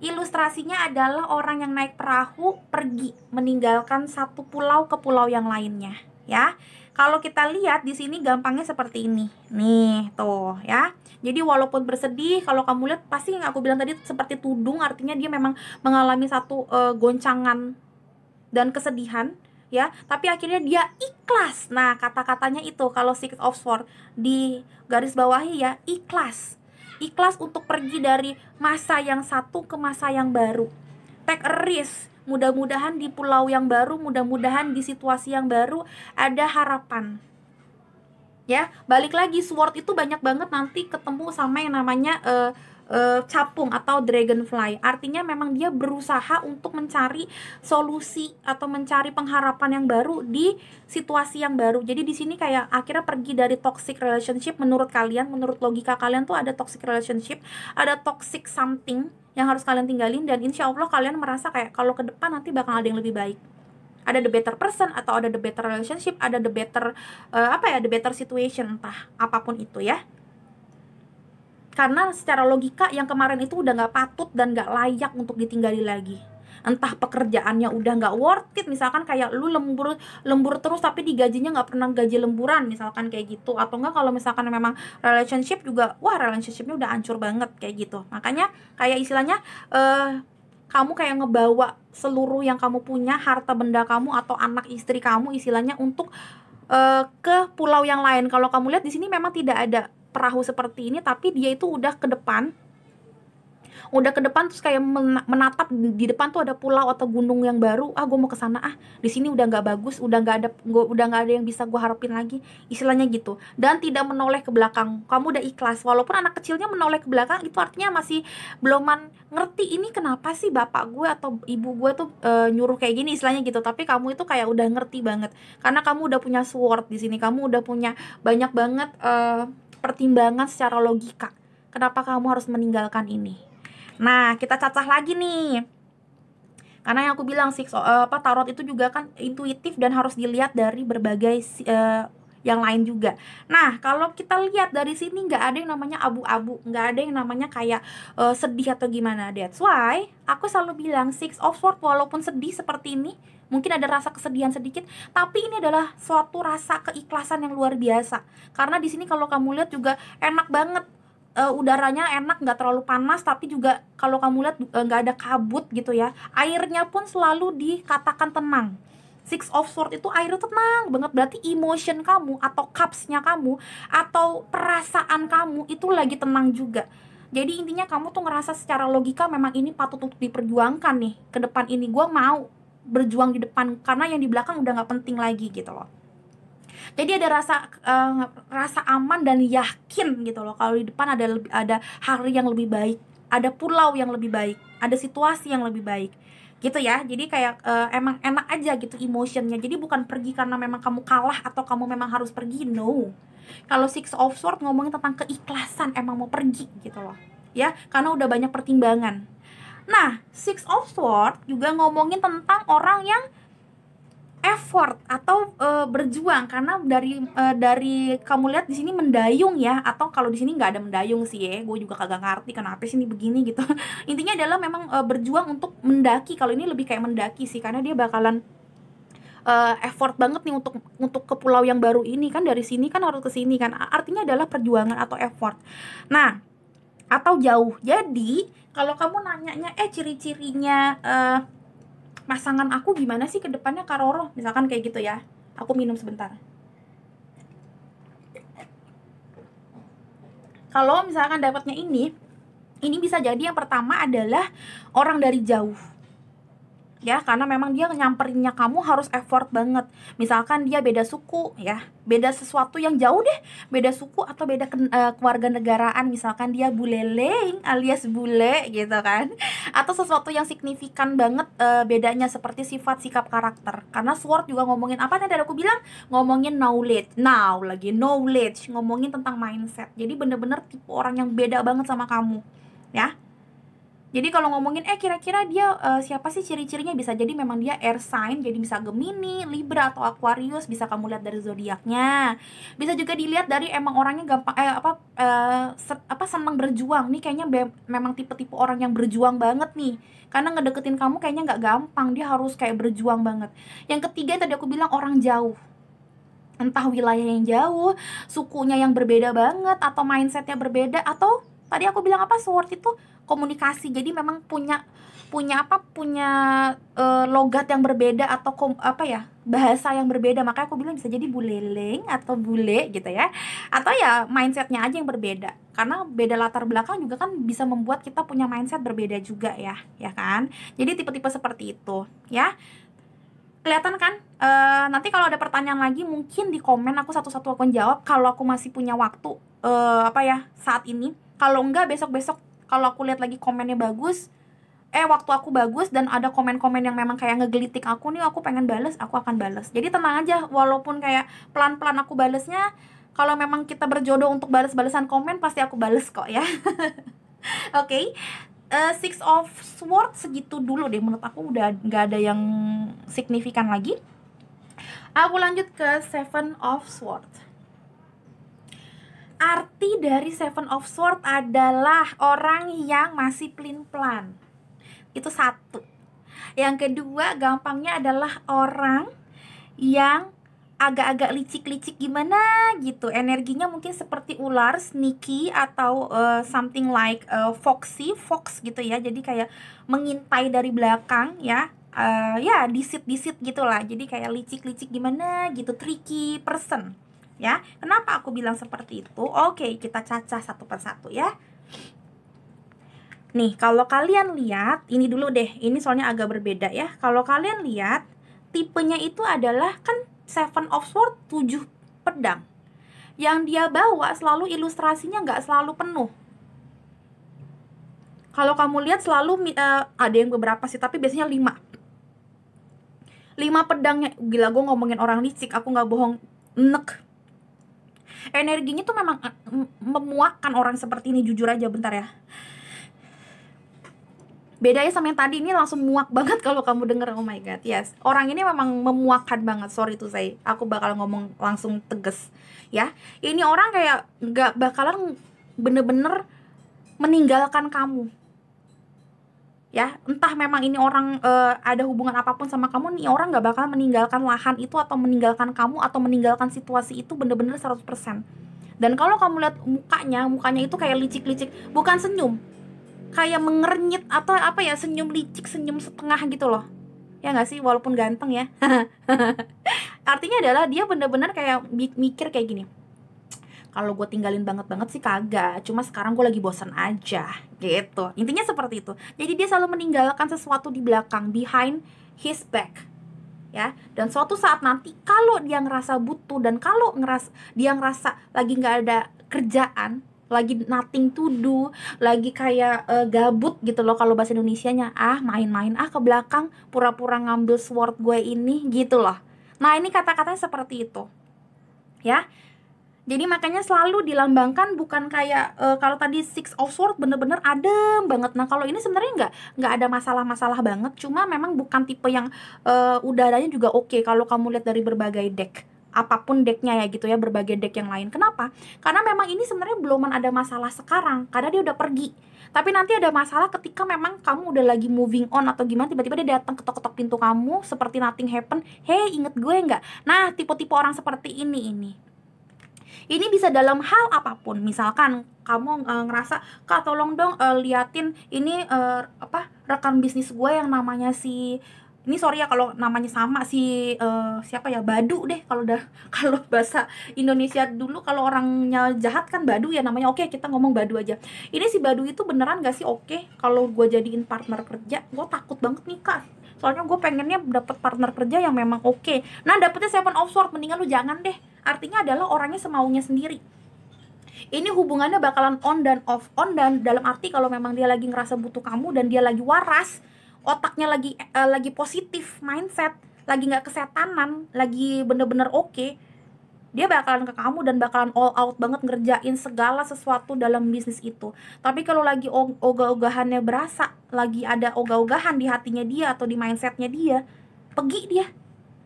ilustrasinya adalah orang yang naik perahu pergi meninggalkan satu pulau ke pulau yang lainnya, ya. Kalau kita lihat di sini gampangnya seperti ini. Nih, tuh ya. Jadi walaupun bersedih, kalau kamu lihat pasti yang aku bilang tadi seperti tudung, artinya dia memang mengalami satu goncangan dan kesedihan, ya. Tapi akhirnya dia ikhlas. Nah, kata-katanya itu kalau Six of Swords di garis bawahi ya, ikhlas. Ikhlas untuk pergi dari masa yang satu ke masa yang baru. Take a risk. Mudah-mudahan di pulau yang baru, mudah-mudahan di situasi yang baru ada harapan. Ya, balik lagi, sword itu banyak banget nanti ketemu sama yang namanya capung atau dragonfly. Artinya memang dia berusaha untuk mencari solusi atau mencari pengharapan yang baru di situasi yang baru. Jadi di sini kayak akhirnya pergi dari toxic relationship. Menurut kalian, menurut logika kalian tuh ada toxic relationship, ada toxic something yang harus kalian tinggalin, dan insya Allah kalian merasa kayak kalau ke depan nanti bakal ada yang lebih baik. Ada the better person atau ada the better relationship, ada the better the better situation, entah apapun itu ya. Karena secara logika yang kemarin itu udah nggak patut dan nggak layak untuk ditinggali lagi. Entah pekerjaannya udah nggak worth it, misalkan kayak lu lembur terus tapi digajinya nggak pernah gaji lemburan, misalkan kayak gitu. Atau enggak kalau misalkan memang relationship juga, wah relationshipnya udah hancur banget kayak gitu. Makanya kayak istilahnya kamu kayak ngebawa seluruh yang kamu punya, harta benda kamu atau anak istri kamu istilahnya untuk ke pulau yang lain. Kalau kamu lihat di sini memang tidak ada perahu seperti ini, tapi dia itu udah ke depan terus kayak menatap di depan tuh ada pulau atau gunung yang baru. Gue mau ke sana, di sini udah nggak bagus, udah nggak ada yang bisa gue harapin lagi, istilahnya gitu. Dan tidak menoleh ke belakang, kamu udah ikhlas. Walaupun anak kecilnya menoleh ke belakang, itu artinya masih belum ngerti ini kenapa sih bapak gue atau ibu gue tuh nyuruh kayak gini, istilahnya gitu. Tapi kamu itu kayak udah ngerti banget karena kamu udah punya sword di sini, kamu udah punya banyak banget pertimbangan secara logika kenapa kamu harus meninggalkan ini. Nah, kita cacah lagi nih. Karena yang aku bilang tarot itu juga kan intuitif dan harus dilihat dari berbagai yang lain juga. Nah, kalau kita lihat dari sini nggak ada yang namanya abu-abu, nggak ada yang namanya kayak sedih atau gimana. That's why aku selalu bilang Six of Swords walaupun sedih seperti ini, mungkin ada rasa kesedihan sedikit, tapi ini adalah suatu rasa keikhlasan yang luar biasa. Karena di sini kalau kamu lihat juga enak banget. Udaranya enak, nggak terlalu panas, tapi juga kalau kamu lihat nggak ada kabut gitu ya. Airnya pun selalu dikatakan tenang. Six of Swords itu airnya tenang banget, berarti emotion kamu atau cups-nya kamu atau perasaan kamu itu lagi tenang juga. Jadi intinya kamu tuh ngerasa secara logika memang ini patut untuk diperjuangkan nih. Ke depan ini gue mau berjuang di depan karena yang di belakang udah nggak penting lagi gitu loh. Jadi ada rasa aman dan yakin gitu loh kalau di depan ada hari yang lebih baik, ada pulau yang lebih baik, ada situasi yang lebih baik gitu ya. Jadi kayak emang enak aja gitu emotionnya. Jadi bukan pergi karena memang kamu kalah atau kamu memang harus pergi, no. Kalau Six of Swords ngomongin tentang keikhlasan, emang mau pergi gitu loh ya, karena udah banyak pertimbangan. Nah, Six of Swords juga ngomongin tentang orang yang effort atau berjuang, karena dari kamu lihat di sini mendayung ya, atau kalau di sini nggak ada mendayung sih ya, gue juga kagak ngerti kenapa sih ini begini gitu. Intinya adalah memang berjuang untuk mendaki. Kalau ini lebih kayak mendaki sih, karena dia bakalan effort banget nih untuk ke pulau yang baru ini kan, dari sini kan harus ke sini kan, artinya adalah perjuangan atau effort. Nah, atau jauh. Jadi kalau kamu nanyanya ciri-cirinya pasangan aku gimana sih ke depannya Kak Roro, misalkan kayak gitu ya. Aku minum sebentar. Kalau misalkan dapatnya ini, Ini bisa jadi yang pertama adalah orang dari jauh, ya, karena memang dia nyamperinnya kamu harus effort banget. Misalkan dia beda suku, ya, beda sesuatu yang jauh deh, beda suku atau beda keluarga negaraan, misalkan dia buleleng alias bule gitu kan, atau sesuatu yang signifikan banget bedanya seperti sifat, sikap, karakter. Karena sword juga ngomongin apa tadi aku bilang, ngomongin knowledge, knowledge, ngomongin tentang mindset. Jadi bener-bener tipe orang yang beda banget sama kamu, ya. Jadi kalau ngomongin kira-kira dia siapa sih ciri-cirinya, bisa jadi memang dia air sign, jadi bisa Gemini, Libra atau Aquarius, bisa kamu lihat dari zodiaknya. Bisa juga dilihat dari emang orangnya gampang senang berjuang nih, kayaknya memang tipe-tipe orang yang berjuang banget nih. Karena ngedeketin kamu kayaknya nggak gampang, dia harus kayak berjuang banget. Yang ketiga tadi aku bilang orang jauh. Entah wilayah yang jauh, sukunya yang berbeda banget, atau mindsetnya berbeda, atau tadi aku bilang apa, sword itu komunikasi. Jadi memang punya logat yang berbeda atau bahasa yang berbeda. Makanya aku bilang bisa jadi buleleng atau bule gitu ya, atau ya mindsetnya aja yang berbeda. Karena beda latar belakang juga kan bisa membuat kita punya mindset berbeda juga, ya kan. Jadi tipe-tipe seperti itu, ya. Kelihatan kan? Nanti kalau ada pertanyaan lagi mungkin di komen, aku satu-satu akan jawab kalau aku masih punya waktu saat ini. Kalau enggak besok-besok, kalau aku lihat lagi komennya bagus, waktu aku bagus dan ada komen-komen yang memang kayak ngegelitik aku nih, aku pengen bales, aku akan bales. Jadi tenang aja, walaupun kayak pelan-pelan aku balesnya, kalau memang kita berjodoh untuk bales-balesan komen, pasti aku bales kok, ya. Oke. Six of Swords segitu dulu deh, menurut aku udah nggak ada yang signifikan lagi. Aku lanjut ke Seven of Swords. Arti dari Seven of Swords adalah orang yang masih pelin-pelan. Itu satu. Yang kedua, gampangnya adalah orang yang agak-agak licik-licik gimana gitu. Energinya mungkin seperti ular, sneaky, atau something like fox gitu ya. Jadi kayak mengintai dari belakang, ya. Ya, disit-disit gitulah. Jadi kayak licik-licik gimana gitu, tricky person. Ya, kenapa aku bilang seperti itu? Oke, kita cacah satu persatu, ya. Nih, kalau kalian lihat, ini dulu deh, ini soalnya agak berbeda ya. Kalau kalian lihat, tipenya itu adalah kan Seven of Swords, 7 pedang. Yang dia bawa selalu ilustrasinya nggak selalu penuh. Kalau kamu lihat selalu ada yang beberapa sih, tapi biasanya 5 pedangnya. Gila, gue ngomongin orang licik, aku nggak bohong, nek. Energinya tuh memang memuakkan orang seperti ini, jujur aja, bentar ya. Bedanya sama yang tadi, ini langsung muak banget kalau kamu denger. Oh my god, yes. Orang ini memang memuakkan banget, sorry tuh saya. Aku bakal ngomong langsung tegas, ya. Ini orang kayak gak bakalan bener-bener meninggalkan kamu, ya. Entah memang ini orang ada hubungan apapun sama kamu, nih orang gak bakal meninggalkan lahan itu, atau meninggalkan kamu, atau meninggalkan situasi itu bener-bener 100%. Dan kalau kamu lihat mukanya itu kayak licik-licik, bukan senyum, kayak mengernyit atau senyum licik, senyum setengah gitu loh, ya nggak sih, walaupun ganteng ya. Artinya adalah dia bener-bener kayak mikir kayak gini, kalau gue tinggalin banget sih kagak, cuma sekarang gue lagi bosan aja gitu. Intinya seperti itu. Jadi dia selalu meninggalkan sesuatu di belakang, behind his back, ya. Dan suatu saat nanti kalau dia ngerasa butuh, dan kalau dia ngerasa lagi nggak ada kerjaan, lagi nothing to do, lagi kayak gabut gitu loh, kalau bahasa Indonesianya, main-main ke belakang, pura-pura ngambil sword gue ini gitu loh. Nah, ini kata-katanya seperti itu, ya. Jadi makanya selalu dilambangkan bukan kayak kalau tadi Six of Swords bener-bener adem banget. Nah, kalau ini sebenarnya nggak ada masalah-masalah banget, cuma memang bukan tipe yang udaranya juga oke. Kalau kamu lihat dari berbagai deck, apapun decknya ya gitu ya, berbagai deck yang lain. Kenapa? Karena memang ini sebenarnya belum ada masalah sekarang, karena dia udah pergi. Tapi nanti ada masalah ketika memang kamu udah lagi moving on atau gimana, tiba-tiba dia datang ketok-ketok pintu kamu seperti nothing happen. Hey, inget gue nggak? Nah, tipe-tipe orang seperti ini bisa dalam hal apapun. Misalkan kamu ngerasa, Kak tolong dong liatin ini rekan bisnis gue yang namanya si Ini sorry ya kalau namanya sama, si siapa ya, Badu deh kalau udah kalau bahasa Indonesia dulu kalau orangnya jahat kan Badu ya namanya. Oke, kita ngomong Badu aja. Ini si Badu itu beneran gak sih oke kalau gue jadiin partner kerja? Gue takut banget nih kak, soalnya gue pengennya dapet partner kerja yang memang oke. Nah, dapetnya Seven of Swords, mendingan lu jangan deh. Artinya adalah orangnya semaunya sendiri. Ini hubungannya bakalan on dan off. On dan dalam arti kalau memang dia lagi ngerasa butuh kamu dan dia lagi waras, otaknya lagi positif mindset, lagi nggak kesetanan, lagi bener-bener oke, dia bakalan ke kamu dan bakalan all out banget ngerjain segala sesuatu dalam bisnis itu. Tapi kalau lagi ogah-ogahannya berasa, lagi ada ogah-ogahan di hatinya dia atau di mindsetnya dia, pergi dia,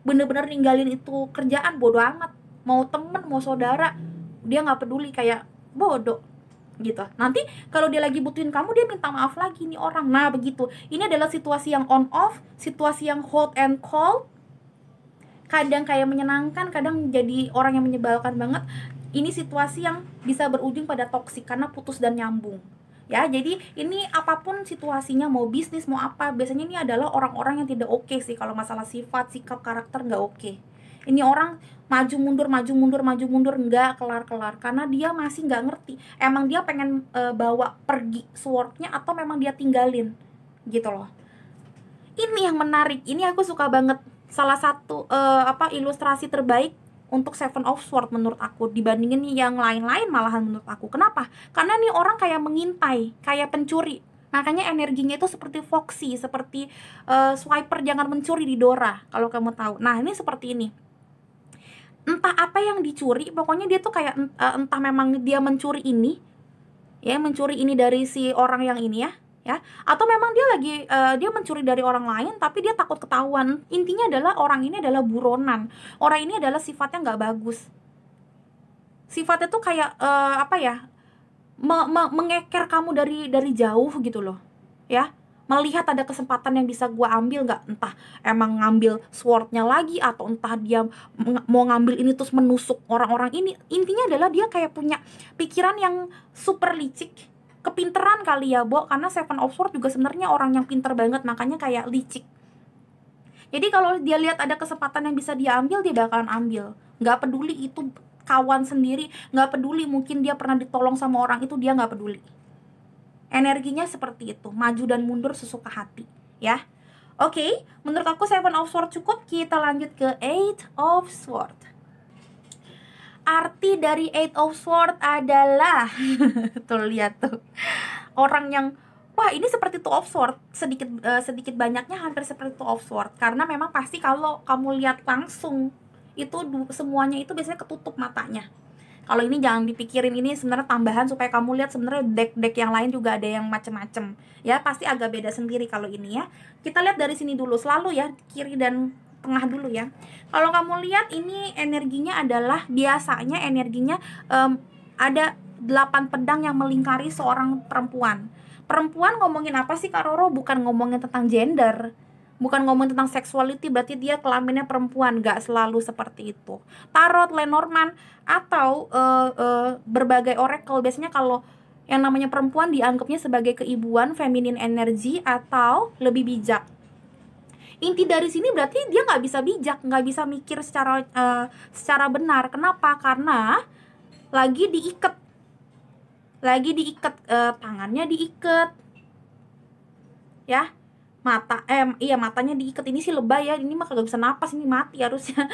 bener-bener ninggalin itu kerjaan, bodo amat. Mau temen, mau saudara, dia nggak peduli, kayak bodoh gitu. Nanti kalau dia lagi butuhin kamu, dia minta maaf lagi nih orang. Nah begitu, ini adalah situasi yang on off, situasi yang hot and cold, kadang kayak menyenangkan, kadang jadi orang yang menyebalkan banget. Ini situasi yang bisa berujung pada toksik karena putus dan nyambung ya. Jadi ini apapun situasinya, mau bisnis mau apa, biasanya ini adalah orang-orang yang tidak oke sih kalau masalah sifat, sikap, karakter nggak oke. Ini orang maju mundur nggak kelar-kelar karena dia masih nggak ngerti emang dia pengen bawa pergi swordnya atau memang dia tinggalin gitu loh. Ini yang menarik, ini aku suka banget. Salah satu ilustrasi terbaik untuk Seven of Swords menurut aku dibandingin yang lain-lain malahan menurut aku. Kenapa? Karena nih orang kayak mengintai, kayak pencuri. Makanya energinya itu seperti Foxy, seperti swiper jangan mencuri di Dora kalau kamu tahu. Nah ini seperti ini. Entah apa yang dicuri, pokoknya dia tuh kayak entah memang dia mencuri ini, ya mencuri ini dari si orang yang ini ya, atau memang dia lagi dia mencuri dari orang lain tapi dia takut ketahuan. Intinya adalah orang ini adalah buronan, orang ini adalah sifatnya nggak bagus. Sifatnya tuh kayak mengeker kamu dari jauh gitu loh ya. Melihat ada kesempatan yang bisa gue ambil nggak, entah emang ngambil swordnya lagi atau entah dia mau ngambil ini terus menusuk orang-orang ini. Intinya adalah dia kayak punya pikiran yang super licik, kepinteran kali ya Bo, karena Seven of Swords juga sebenarnya orang yang pinter banget, makanya kayak licik. Jadi kalau dia lihat ada kesempatan yang bisa dia ambil, dia bakalan ambil, nggak peduli itu kawan sendiri, nggak peduli mungkin dia pernah ditolong sama orang itu, dia nggak peduli. Energinya seperti itu, maju dan mundur sesuka hati ya. Oke, menurut aku Seven of Swords cukup. Kita lanjut ke Eight of Swords. Arti dari Eight of Swords adalah tuh lihat tuh, orang yang wah ini seperti Two of Swords, sedikit banyaknya hampir seperti Two of Swords. Karena memang pasti kalau kamu lihat langsung itu semuanya itu biasanya ketutup matanya. Kalau ini jangan dipikirin, ini sebenarnya tambahan supaya kamu lihat sebenarnya deck yang lain juga ada yang macem-macem ya, pasti agak beda sendiri kalau ini ya. Kita lihat dari sini dulu, selalu ya, kiri dan tengah dulu ya. Kalau kamu lihat ini energinya adalah, biasanya energinya ada 8 pedang yang melingkari seorang perempuan. Perempuan ngomongin apa sih Kak Roro? Bukan ngomongin tentang gender, bukan ngomong tentang sexuality, berarti dia kelaminnya perempuan. Gak selalu seperti itu. Tarot, Lenormand, atau berbagai oracle, biasanya kalau yang namanya perempuan dianggapnya sebagai keibuan, feminine energy, atau lebih bijak. Inti dari sini berarti dia nggak bisa bijak, nggak bisa mikir secara benar. Kenapa? Karena lagi diikat, tangannya diikat ya, matanya diikat. Ini sih lebay ya, ini mah kagak bisa napas, ini mati harusnya.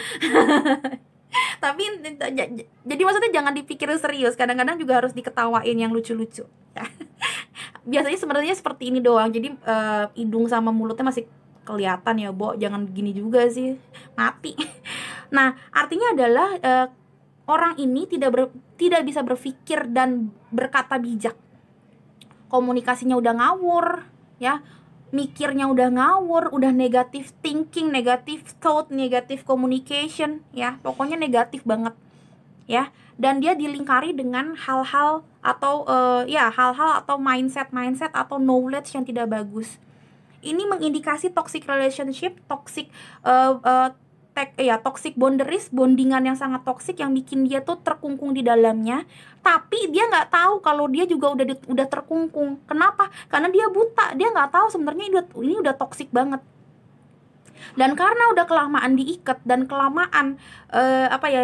Tapi jadi maksudnya jangan dipikirin serius, kadang-kadang juga harus diketawain yang lucu-lucu ya. Biasanya sebenarnya seperti ini doang, jadi hidung sama mulutnya masih kelihatan ya Bo, jangan gini juga sih, mati. Nah artinya adalah orang ini tidak bisa berpikir dan berkata bijak, komunikasinya udah ngawur ya, mikirnya udah ngawur, udah negative thinking, negative thought, negative communication ya, pokoknya negatif banget ya. Dan dia dilingkari dengan hal-hal atau hal-hal atau mindset atau knowledge yang tidak bagus. Ini mengindikasi toxic relationship, toxic toxic boundaries, bondingan yang sangat toxic yang bikin dia tuh terkungkung di dalamnya, tapi dia nggak tahu kalau dia juga udah terkungkung. Kenapa? Karena dia buta, dia nggak tahu sebenarnya ini udah toxic banget. Dan karena udah kelamaan diikat dan kelamaan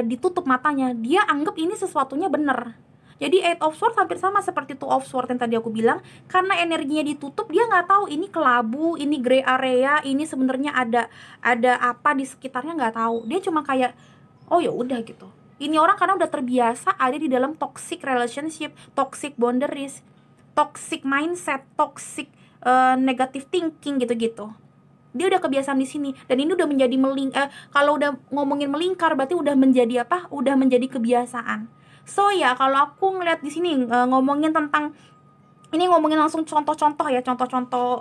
ditutup matanya, dia anggap ini sesuatunya bener. Jadi Eight of Swords hampir sama seperti Two of Swords yang tadi aku bilang. Karena energinya ditutup, dia nggak tahu ini kelabu, ini gray area, ini sebenarnya ada apa di sekitarnya, nggak tahu. Dia cuma kayak, oh ya udah gitu. Ini orang karena udah terbiasa ada di dalam toxic relationship, toxic boundaries, toxic mindset, toxic negative thinking gitu-gitu. Dia udah kebiasaan di sini, dan ini udah menjadi kalau udah ngomongin melingkar berarti udah menjadi apa? Udah menjadi kebiasaan. So ya, kalau aku ngeliat di sini ngomongin tentang ini, ngomongin langsung contoh-contoh ya, contoh-contoh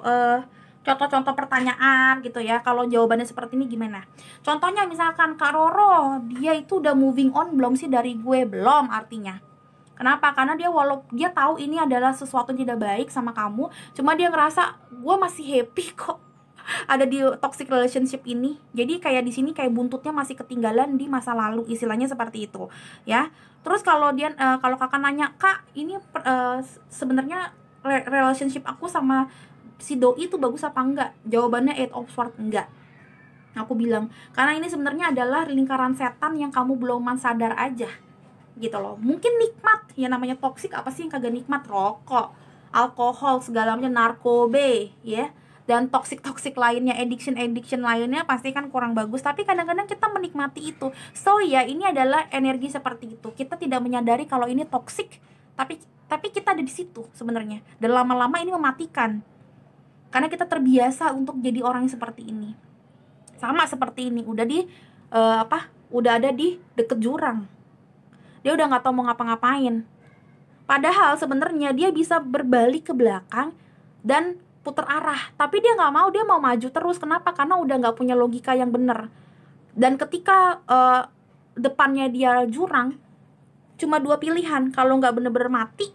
pertanyaan gitu ya. Kalau jawabannya seperti ini gimana? Contohnya misalkan Kak Roro, dia itu udah moving on belum sih dari gue? Belum artinya. Kenapa? Karena dia tahu ini adalah sesuatu yang tidak baik sama kamu, cuma dia ngerasa gue masih happy kok ada di toxic relationship ini. Jadi kayak di sini kayak buntutnya masih ketinggalan di masa lalu, istilahnya seperti itu ya. Terus kalau kakak nanya, Kak ini sebenarnya relationship aku sama si doi itu bagus apa enggak? Jawabannya Eight of Swords, enggak. Aku bilang karena ini sebenarnya adalah lingkaran setan yang kamu belum sadar aja gitu loh. Mungkin nikmat ya, namanya toxic apa sih yang kagak nikmat? Rokok, alkohol, segala macam, narkoba ya, dan toxic lainnya, addiction lainnya pasti kan kurang bagus, tapi kadang-kadang kita menikmati itu. So ya, ini adalah energi seperti itu. Kita tidak menyadari kalau ini toxic, tapi kita ada di situ sebenarnya, dan lama-lama ini mematikan karena kita terbiasa untuk jadi orang yang seperti ini. Sama seperti ini, udah ada di deket jurang, dia udah nggak tahu mau ngapa-ngapain, padahal sebenarnya dia bisa berbalik ke belakang dan putar arah, tapi dia nggak mau, dia mau maju terus. Kenapa? Karena udah nggak punya logika yang bener. Dan ketika depannya dia jurang, cuma dua pilihan, kalau nggak bener-bener mati,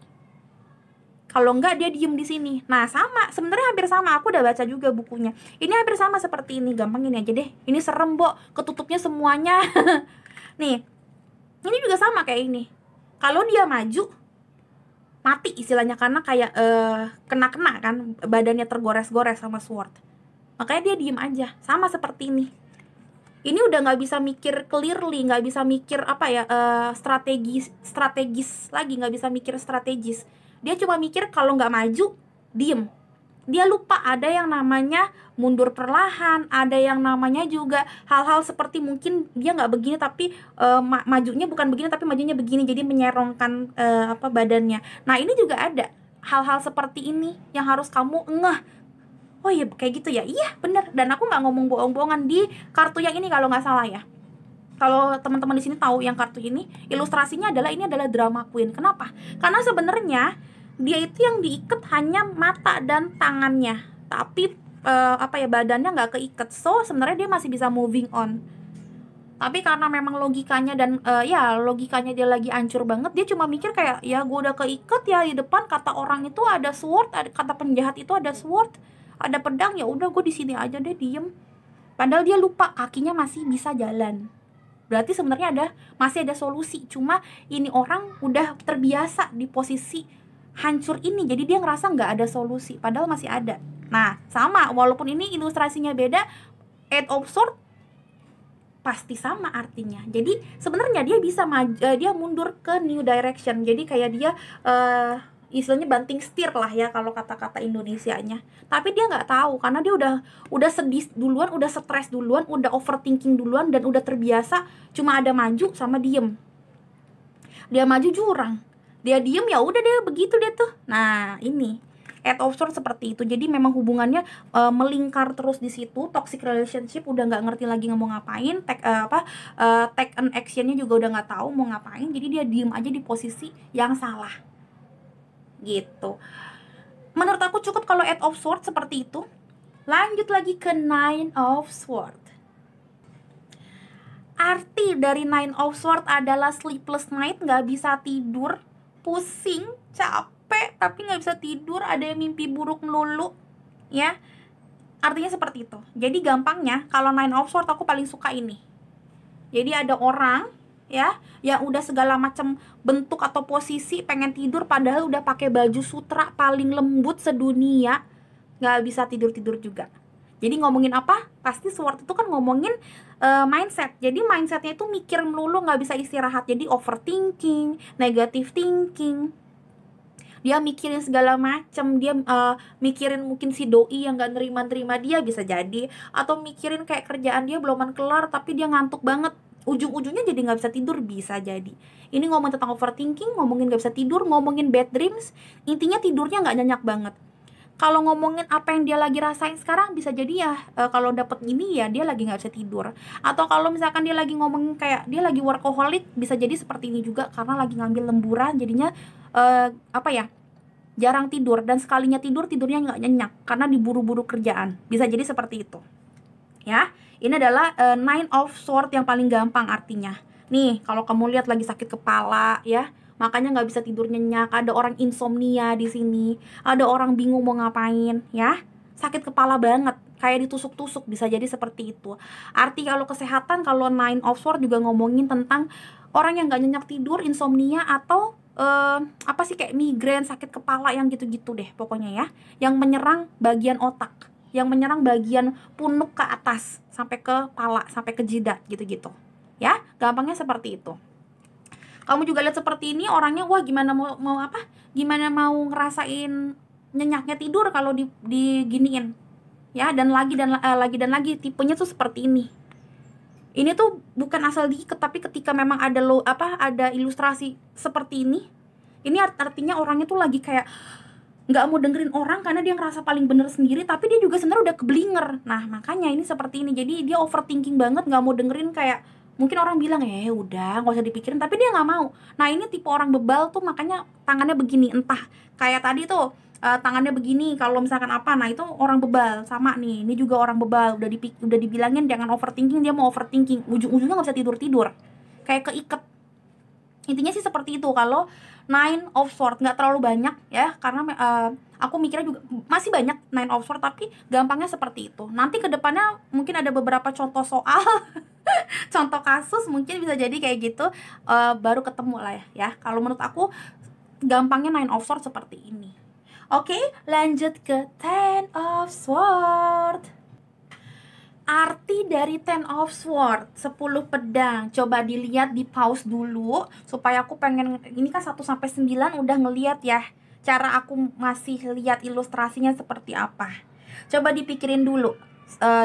kalau nggak dia diem di sini. Nah sama, sebenarnya hampir sama, aku udah baca juga bukunya, ini hampir sama seperti ini. Gampang ini aja deh, ini serem Bo, ketutupnya semuanya. Nih, ini juga sama kayak ini, kalau dia maju mati istilahnya, karena kayak kena kan, badannya tergores-gores sama sword, makanya dia diem aja. Sama seperti ini udah nggak bisa mikir clearly, nggak bisa mikir strategis lagi, nggak bisa mikir strategis. Dia cuma mikir kalau nggak maju diem. Dia lupa ada yang namanya mundur perlahan, ada yang namanya juga hal-hal seperti mungkin dia nggak begini tapi majunya bukan begini tapi majunya begini, jadi menyerongkan badannya. Nah ini juga ada hal-hal seperti ini yang harus kamu ngeh. Oh iya kayak gitu ya, iya bener. Dan aku nggak ngomong bohong-bohongan di kartu yang ini kalau nggak salah ya. Kalau teman-teman di sini tahu yang kartu ini, ilustrasinya ini adalah drama queen. Kenapa? Karena sebenarnya dia itu yang diikat hanya mata dan tangannya, tapi badannya nggak keikat. So sebenarnya dia masih bisa moving on. Tapi karena memang logikanya dan logikanya dia lagi hancur banget, dia cuma mikir kayak, ya gue udah keikat ya, di depan kata orang itu ada sword, kata penjahat itu ada sword, ada pedang, ya udah gue di sini aja deh diem. Padahal dia lupa kakinya masih bisa jalan. Berarti sebenarnya masih ada solusi. Cuma ini orang udah terbiasa di posisi hancur ini, jadi dia ngerasa nggak ada solusi, padahal masih ada. Nah sama, walaupun ini ilustrasinya beda, Eight of Swords pasti sama artinya. Jadi sebenarnya dia bisa dia mundur ke new direction. Jadi kayak dia istilahnya banting setir lah ya kalau kata-kata Indonesianya. Tapi dia nggak tahu karena dia udah sedih duluan, udah stres duluan, udah overthinking duluan, dan udah terbiasa cuma ada maju sama diem. Dia maju jurang, dia diem, ya udah deh begitu deh tuh. Nah ini Eight of Swords seperti itu. Jadi memang hubungannya melingkar terus di situ. Toxic relationship, udah nggak ngerti lagi mau ngapain. Take an actionnya juga udah nggak tahu mau ngapain. Jadi dia diem aja di posisi yang salah gitu. Menurut aku cukup kalau Eight of Swords seperti itu. Lanjut lagi ke Nine of Swords. Arti dari Nine of Swords adalah sleepless night, nggak bisa tidur, pusing, capek, tapi nggak bisa tidur, ada yang mimpi buruk melulu, ya. Artinya seperti itu. Jadi gampangnya, kalau Nine of Swords aku paling suka ini. Jadi ada orang, ya, yang udah segala macam bentuk atau posisi pengen tidur, padahal udah pakai baju sutra paling lembut sedunia, nggak bisa tidur juga. Jadi ngomongin apa? Pasti SWOT itu kan ngomongin mindset. Jadi mindsetnya itu mikir melulu, nggak bisa istirahat. Jadi overthinking, negative thinking. Dia mikirin segala macem. Dia mikirin mungkin si doi yang nggak nerima dia bisa jadi. Atau mikirin kayak kerjaan dia belum kelar tapi dia ngantuk banget. Ujung-ujungnya jadi nggak bisa tidur, bisa jadi. Ini ngomong tentang overthinking, ngomongin nggak bisa tidur, ngomongin bad dreams. Intinya tidurnya nggak nyenyak banget. Kalau ngomongin apa yang dia lagi rasain sekarang, bisa jadi ya kalau dapet ini ya dia lagi nggak bisa tidur. Atau kalau misalkan dia lagi ngomongin kayak dia lagi workaholic, bisa jadi seperti ini juga karena lagi ngambil lemburan, jadinya jarang tidur, dan sekalinya tidurnya nggak nyenyak karena diburu-buru kerjaan. Bisa jadi seperti itu ya. Ini adalah Nine of Swords yang paling gampang artinya. Nih kalau kamu lihat lagi sakit kepala ya, makanya nggak bisa tidur nyenyak. Ada orang insomnia di sini, ada orang bingung mau ngapain ya, sakit kepala banget, kayak ditusuk-tusuk, bisa jadi seperti itu. Arti kalau kesehatan, kalau Nine of Swords juga ngomongin tentang orang yang nggak nyenyak tidur, insomnia, atau apa sih kayak migrain, sakit kepala yang gitu-gitu deh pokoknya ya, yang menyerang bagian otak, yang menyerang bagian punuk ke atas sampai ke kepala, sampai ke jidat gitu-gitu ya. Gampangnya seperti itu. Kamu juga lihat seperti ini orangnya, wah gimana gimana mau ngerasain nyenyaknya tidur kalau diginiin ya, dan lagi lagi tipenya tuh seperti ini. Ini tuh bukan asal diikat, tapi ketika memang ada ada ilustrasi seperti ini artinya orangnya tuh lagi kayak nggak mau dengerin orang karena dia ngerasa paling bener sendiri, tapi dia juga sebenarnya udah keblinger. Nah makanya ini seperti ini, jadi dia overthinking banget, nggak mau dengerin. Kayak mungkin orang bilang udah nggak usah dipikirin, tapi dia nggak mau. Nah ini tipe orang bebal tuh, makanya tangannya begini, entah kayak tadi tuh tangannya begini kalau misalkan apa. Nah itu orang bebal. Sama nih, ini juga orang bebal, udah dibilangin jangan overthinking, dia mau overthinking, ujung-ujungnya nggak bisa tidur kayak keiket. Intinya sih seperti itu kalau Nine of Swords. Nggak terlalu banyak ya, karena aku mikirnya juga masih banyak Nine of Swords, tapi gampangnya seperti itu. Nanti kedepannya mungkin ada beberapa contoh soal contoh kasus, mungkin bisa jadi kayak gitu, baru ketemu lah ya. Kalau menurut aku gampangnya Nine of Swords seperti ini. Oke, lanjut ke Ten of Swords. Arti dari Ten of Swords, 10 pedang. Coba dilihat, di pause dulu supaya aku pengen, ini kan 1-9 udah ngeliat ya, cara aku masih lihat ilustrasinya seperti apa. Coba dipikirin dulu,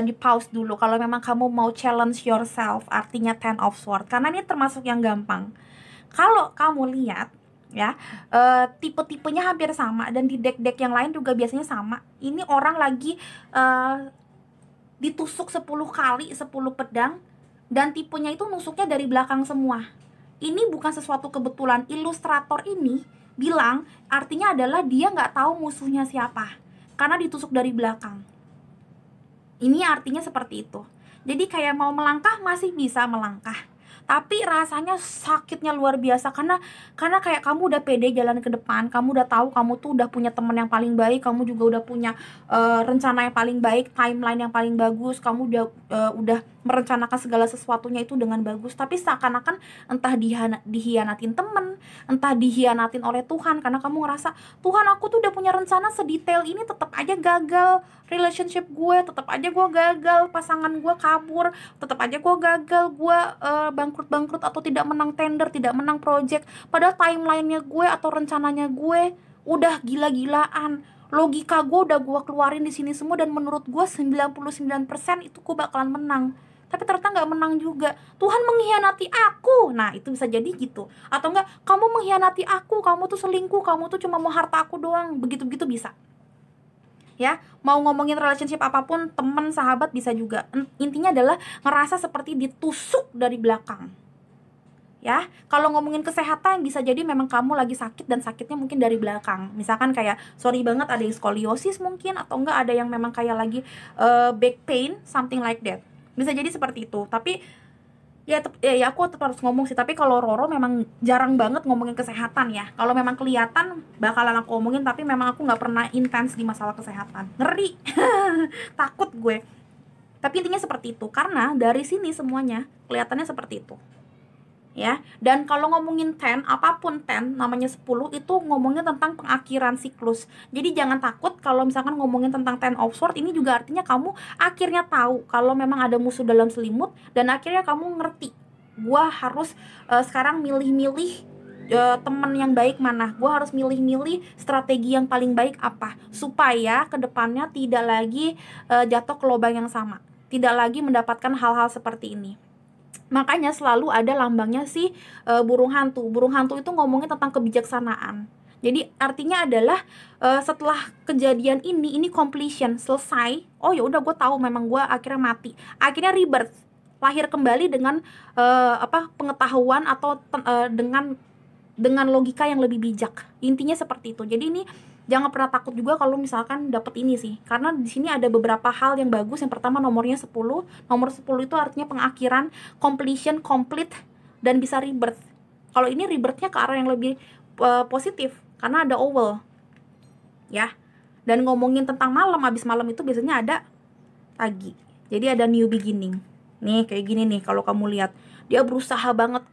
di pause dulu kalau memang kamu mau challenge yourself artinya Ten of Swords, karena ini termasuk yang gampang. Kalau kamu lihat ya, tipe-tipenya hampir sama, dan di deck-deck yang lain juga biasanya sama. Ini orang lagi ditusuk 10 kali 10 pedang, dan tipenya itu nusuknya dari belakang semua. Ini bukan sesuatu kebetulan. Ilustrator ini bilang artinya adalah dia nggak tahu musuhnya siapa karena ditusuk dari belakang. Ini artinya seperti itu. Jadi kayak mau melangkah masih bisa melangkah, tapi rasanya sakitnya luar biasa karena kayak kamu udah pede jalan ke depan, kamu udah tahu kamu tuh udah punya teman yang paling baik, kamu juga udah punya rencana yang paling baik, timeline yang paling bagus, kamu udah merencanakan segala sesuatunya itu dengan bagus, tapi seakan-akan entah dihianatin temen, entah dihianatin oleh Tuhan, karena kamu ngerasa Tuhan, aku tuh udah punya rencana sedetail ini, tetap aja gagal relationship gue, tetap aja gue gagal, pasangan gue kabur, tetap aja gue gagal, gue bangkrut atau tidak menang tender, tidak menang project, padahal timelinenya gue atau rencananya gue udah gila-gilaan, logika gue udah gue keluarin di sini semua, dan menurut gue 99% itu gue bakalan menang, tapi ternyata nggak menang juga. Tuhan mengkhianati aku. Nah itu bisa jadi gitu. Atau enggak, kamu mengkhianati aku, kamu tuh selingkuh, kamu tuh cuma mau harta aku doang, begitu-begitu bisa ya. Mau ngomongin relationship apapun, temen, sahabat, bisa juga. Intinya adalah ngerasa seperti ditusuk dari belakang ya. Kalau ngomongin kesehatan, bisa jadi memang kamu lagi sakit, dan sakitnya mungkin dari belakang. Misalkan kayak sorry banget ada yang skoliosis mungkin, atau enggak ada yang memang kayak lagi back pain, something like that. Bisa jadi seperti itu. Tapi ya aku tetap harus ngomong sih. Tapi kalau Roro memang jarang banget ngomongin kesehatan ya. Kalau memang kelihatan bakalan aku ngomongin, tapi memang aku nggak pernah intens di masalah kesehatan. Ngeri. Takut gue. Tapi intinya seperti itu, karena dari sini semuanya kelihatannya seperti itu ya. Dan kalau ngomongin 10, apapun 10 namanya 10 itu ngomongnya tentang pengakhiran siklus. Jadi jangan takut kalau misalkan ngomongin tentang 10 of Swords, ini juga artinya kamu akhirnya tahu kalau memang ada musuh dalam selimut, dan akhirnya kamu ngerti, gua harus sekarang milih-milih teman yang baik mana, gua harus milih-milih strategi yang paling baik apa, supaya kedepannya tidak lagi jatuh ke lubang yang sama, tidak lagi mendapatkan hal-hal seperti ini. Makanya selalu ada lambangnya si burung hantu. Burung hantu itu ngomongnya tentang kebijaksanaan. Jadi artinya adalah setelah kejadian ini completion, selesai. Oh ya udah, gue tahu memang gue akhirnya mati. Akhirnya rebirth, lahir kembali dengan pengetahuan atau dengan logika yang lebih bijak. Intinya seperti itu. Jadi ini jangan pernah takut juga kalau misalkan dapet ini sih. Karena di sini ada beberapa hal yang bagus. Yang pertama nomornya 10. Nomor 10 itu artinya pengakhiran, completion, complete, dan bisa rebirth. Kalau ini rebirthnya ke arah yang lebih positif karena ada owl. Ya. Dan ngomongin tentang malam, habis malam itu biasanya ada pagi. Jadi ada new beginning. Nih kayak gini nih kalau kamu lihat. Dia berusaha banget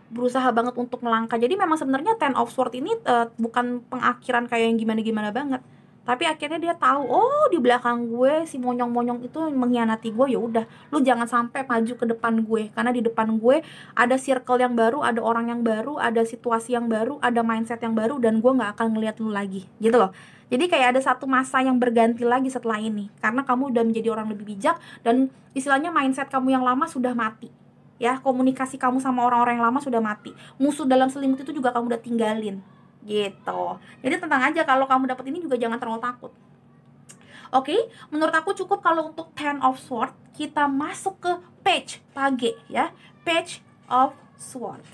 berusaha banget untuk melangkah. Jadi memang sebenarnya 10 of Swords ini bukan pengakhiran kayak yang gimana-gimana banget. Tapi akhirnya dia tahu, oh di belakang gue si monyong-monyong itu mengkhianati gue, ya udah, lu jangan sampai maju ke depan gue, karena di depan gue ada circle yang baru, ada orang yang baru, ada situasi yang baru, ada mindset yang baru, dan gue nggak akan ngeliat lu lagi, gitu loh. Jadi kayak ada satu masa yang berganti lagi setelah ini, karena kamu udah menjadi orang lebih bijak, dan istilahnya mindset kamu yang lama sudah mati. Ya, komunikasi kamu sama orang-orang yang lama sudah mati. Musuh dalam selimut itu juga kamu udah tinggalin. Gitu. Jadi tenang aja, kalau kamu dapat ini juga jangan terlalu takut. Oke, menurut aku cukup kalau untuk 10 of Swords. Kita masuk ke page page ya. Page of Swords.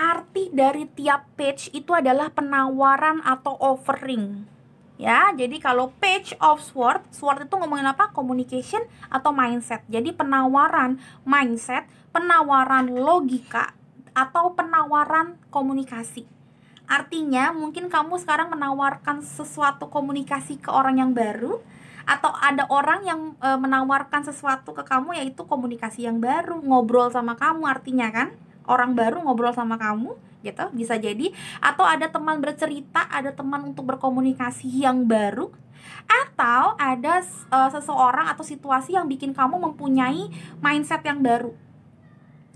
Arti dari tiap page itu adalah penawaran atau offering. Ya, jadi kalau page of sword, sword itu ngomongin apa? Communication atau mindset. Jadi penawaran mindset, penawaran logika, atau penawaran komunikasi. Artinya mungkin kamu sekarang menawarkan sesuatu komunikasi ke orang yang baru, atau ada orang yang menawarkan sesuatu ke kamu, yaitu komunikasi yang baru, ngobrol sama kamu artinya kan. Orang baru ngobrol sama kamu, gitu, bisa jadi. Atau ada teman bercerita, ada teman untuk berkomunikasi yang baru, atau ada seseorang atau situasi yang bikin kamu mempunyai mindset yang baru,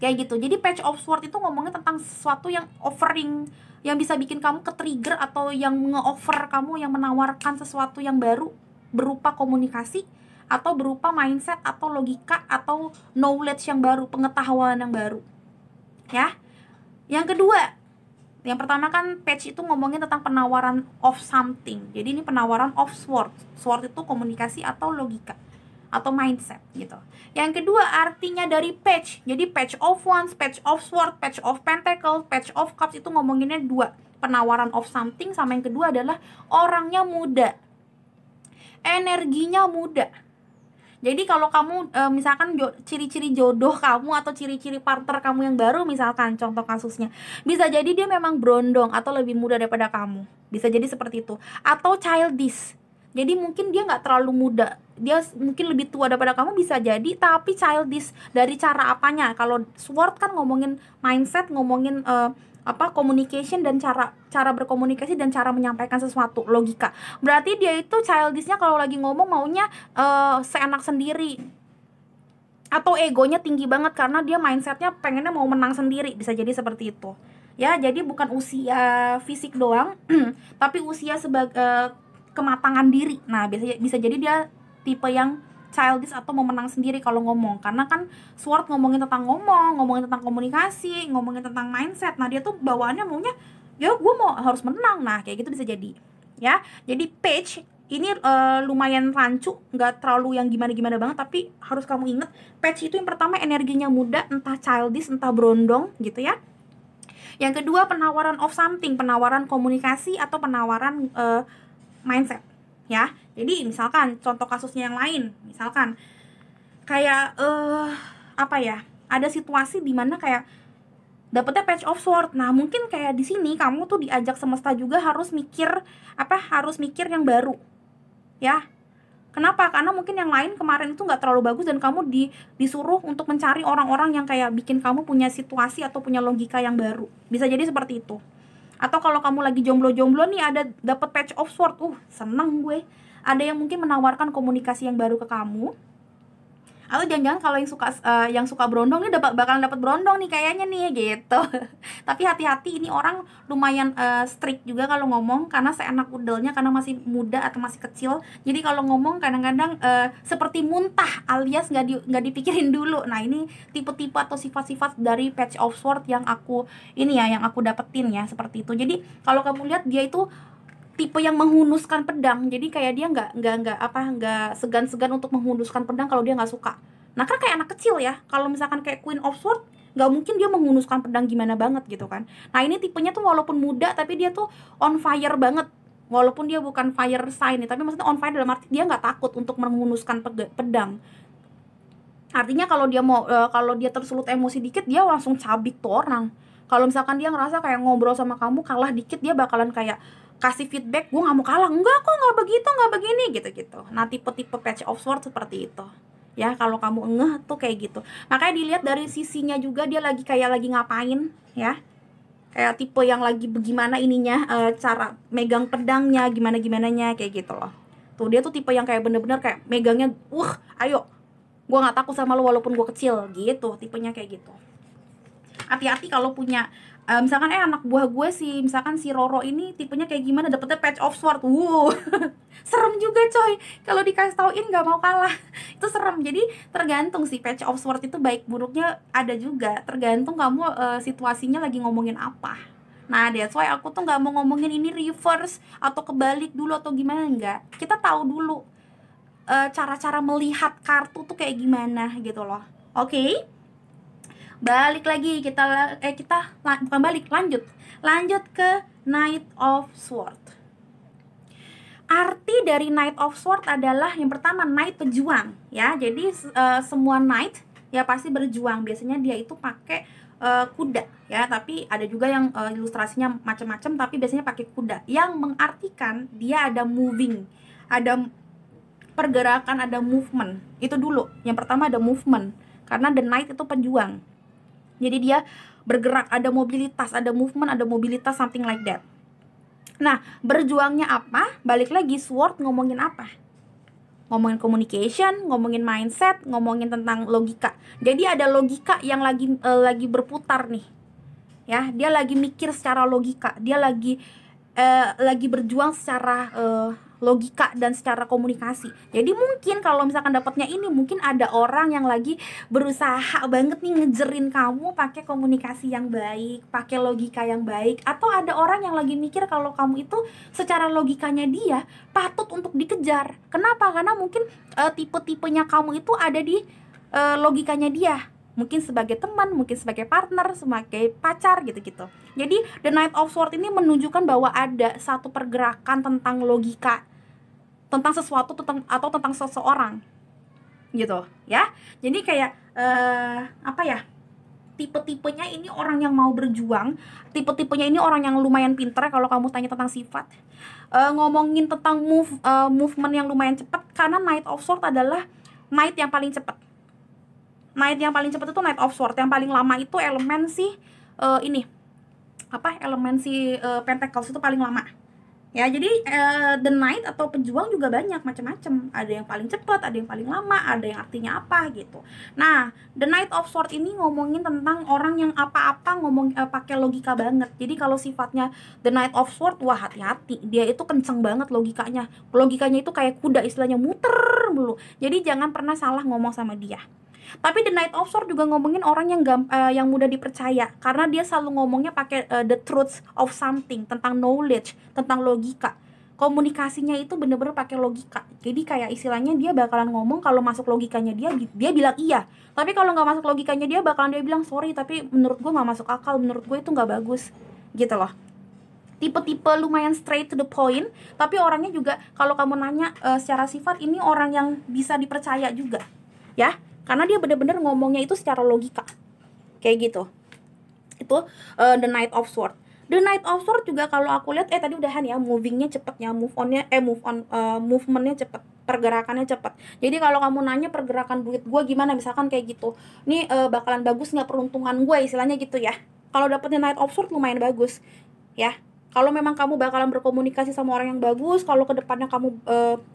kayak gitu. Jadi page of sword itu ngomongnya tentang sesuatu yang offering, yang bisa bikin kamu ke-trigger, atau yang nge-offer kamu, yang menawarkan sesuatu yang baru berupa komunikasi, atau berupa mindset, atau logika, atau knowledge yang baru, pengetahuan yang baru. Ya. Yang kedua, yang pertama kan page itu ngomongin tentang penawaran of something. Jadi ini penawaran of sword. Sword itu komunikasi atau logika atau mindset gitu. Yang kedua artinya dari page. Jadi page of wands, page of sword, page of pentacle, page of cups itu ngomonginnya dua. Penawaran of something, sama yang kedua adalah orangnya muda. Energinya muda. Jadi kalau kamu misalkan ciri-ciri jodoh kamu atau ciri-ciri partner kamu yang baru, misalkan contoh kasusnya, bisa jadi dia memang berondong atau lebih muda daripada kamu. Bisa jadi seperti itu. Atau childish. Jadi mungkin dia nggak terlalu muda, dia mungkin lebih tua daripada kamu, bisa jadi, tapi childish. Dari cara apanya? Kalau sword kan ngomongin mindset, ngomongin communication, dan cara berkomunikasi dan cara menyampaikan sesuatu, logika. Berarti dia itu childishnya kalau lagi ngomong maunya seenak sendiri, atau egonya tinggi banget karena dia mindsetnya pengennya mau menang sendiri, bisa jadi seperti itu. Ya, jadi bukan usia fisik doang, tapi usia sebagai kematangan diri. Nah, bisa jadi dia tipe yang childish atau mau menang sendiri kalau ngomong. Karena kan sword ngomongin tentang ngomongin tentang komunikasi, ngomongin tentang mindset. Nah, dia tuh bawaannya maunya, ya gue mau harus menang. Nah, kayak gitu bisa jadi. Ya, jadi page ini lumayan rancu, nggak terlalu yang gimana-gimana banget, tapi harus kamu inget, page itu yang pertama energinya muda, entah childish, entah berondong gitu ya. Yang kedua penawaran of something, penawaran komunikasi atau penawaran mindset. Ya, jadi misalkan contoh kasusnya yang lain, misalkan kayak ada situasi di mana kayak dapetnya page of sword. Nah, mungkin kayak di sini kamu tuh diajak semesta juga harus mikir yang baru. Ya. Kenapa? Karena mungkin yang lain kemarin itu nggak terlalu bagus dan kamu disuruh untuk mencari orang-orang yang kayak bikin kamu punya situasi atau punya logika yang baru. Bisa jadi seperti itu. Atau kalau kamu lagi jomblo-jomblo nih, ada dapat Page of Swords, seneng gue. Ada yang mungkin menawarkan komunikasi yang baru ke kamu. Atau jangan-jangan kalau yang suka berondong nih bakalan dapat berondong nih kayaknya nih gitu. Tapi hati-hati, ini orang lumayan strict juga kalau ngomong, karena seenak udelnya, karena masih muda atau masih kecil. Jadi kalau ngomong kadang-kadang seperti muntah, alias nggak dipikirin dulu. Nah, ini tipe-tipe atau sifat-sifat dari Page of Swords yang aku dapetin ya, seperti itu. Jadi kalau kamu lihat, dia itu tipe yang menghunuskan pedang. Jadi kayak dia nggak segan-segan untuk menghunuskan pedang kalau dia nggak suka. Nah, kan kayak anak kecil ya. Kalau misalkan kayak Queen of Swords, nggak mungkin dia menghunuskan pedang gimana banget gitu kan. Nah, ini tipenya tuh walaupun muda tapi dia tuh on fire banget. Walaupun dia bukan fire sign nih, tapi maksudnya on fire dalam arti dia nggak takut untuk menghunuskan pedang. Artinya kalau dia tersulut emosi dikit, dia langsung cabik tuh orang. Kalau misalkan dia ngerasa kayak ngobrol sama kamu kalah dikit, dia bakalan kayak kasih feedback, gue nggak mau kalah, enggak kok, nggak begitu, nggak begini, gitu. Nah, tipe-tipe Page of Swords seperti itu ya. Kalau kamu ngeh tuh kayak gitu, makanya dilihat dari sisinya juga, dia lagi ngapain ya, kayak tipe yang lagi bagaimana ininya, cara megang pedangnya gimananya kayak gitu loh. Tuh, dia tuh tipe yang kayak bener-bener kayak megangnya, ayo, gue nggak takut sama lo walaupun gue kecil gitu, tipenya kayak gitu. Hati-hati kalau punya misalkan anak buah gue misalkan si Roro ini tipenya kayak gimana, dapetnya Page of Swords, serem juga coy. Kalau dikasih tauin nggak mau kalah, itu serem. Jadi tergantung sih, Page of Swords itu baik buruknya ada juga, tergantung kamu situasinya lagi ngomongin apa. Nah, that's why aku tuh nggak mau ngomongin ini reverse atau kebalik dulu atau gimana, enggak. Kita tahu dulu cara-cara melihat kartu tuh kayak gimana gitu loh. Oke? Balik lagi, lanjut ke Knight of Swords. Arti dari Knight of Swords adalah yang pertama, Knight pejuang ya. Jadi semua Knight ya pasti berjuang. Biasanya dia itu pakai kuda ya, tapi ada juga yang ilustrasinya macam-macam, tapi biasanya pakai kuda, yang mengartikan dia ada moving, ada pergerakan, ada movement. Itu dulu, yang pertama ada movement, karena the Knight itu pejuang. Jadi dia bergerak, ada mobilitas, ada movement, ada mobilitas, something like that. Nah, berjuangnya apa? Balik lagi, Sword ngomongin apa? Ngomongin communication, ngomongin mindset, ngomongin tentang logika. Jadi ada logika yang lagi berputar nih. Ya, dia lagi mikir secara logika. Dia lagi berjuang secara logika dan secara komunikasi. Jadi mungkin kalau misalkan dapatnya ini, mungkin ada orang yang lagi berusaha banget nih ngejerin kamu pakai komunikasi yang baik, pakai logika yang baik. Atau ada orang yang lagi mikir kalau kamu itu secara logikanya dia patut untuk dikejar. Kenapa? Karena mungkin tipe-tipenya kamu itu ada di logikanya dia. Mungkin sebagai teman, mungkin sebagai partner, sebagai pacar gitu-gitu. Jadi The Knight of Swords ini menunjukkan bahwa ada satu pergerakan tentang logika, tentang sesuatu, atau tentang seseorang gitu ya. Jadi kayak tipe-tipenya ini orang yang mau berjuang, tipe-tipenya ini orang yang lumayan pinter. Kalau kamu tanya tentang sifat, ngomongin tentang movement yang lumayan cepat, karena Knight of Swords adalah Knight yang paling cepat. Knight yang paling cepat itu Knight of Swords. Yang paling lama itu elemen Pentacles itu paling lama. Ya, jadi the Knight atau pejuang juga banyak macam-macam. Ada yang paling cepat, ada yang paling lama, ada yang artinya apa gitu. Nah, the Knight of Swords ini ngomongin tentang orang yang apa-apa pakai logika banget. Jadi kalau sifatnya the Knight of Swords, wah hati-hati. Dia itu kenceng banget logikanya. Logikanya itu kayak kuda, istilahnya muter mulu. Jadi jangan pernah salah ngomong sama dia. Tapi The Knight of Swords juga ngomongin orang yang mudah dipercaya, karena dia selalu ngomongnya pakai the truth of something, tentang knowledge, tentang logika. Komunikasinya itu bener-bener pakai logika. Jadi kayak istilahnya dia bakalan ngomong kalau masuk logikanya dia bilang iya. Tapi kalau nggak masuk logikanya dia bilang sorry, tapi menurut gue nggak masuk akal, menurut gue itu nggak bagus, gitu loh. Tipe-tipe lumayan straight to the point, tapi orangnya juga kalau kamu nanya secara sifat, ini orang yang bisa dipercaya juga, ya. Karena dia benar-benar ngomongnya itu secara logika. Kayak gitu. Itu The Knight of Swords. The Knight of Swords juga kalau aku lihat tadi udahan ya, movingnya cepet ya, movementnya cepet, pergerakannya cepet. Jadi kalau kamu nanya pergerakan duit gue gimana, misalkan kayak gitu, nih bakalan bagus nggak peruntungan gue, istilahnya gitu ya. Kalau dapetnya Knight of Swords lumayan bagus ya. Kalau memang kamu bakalan berkomunikasi sama orang yang bagus, kalau kedepannya kamu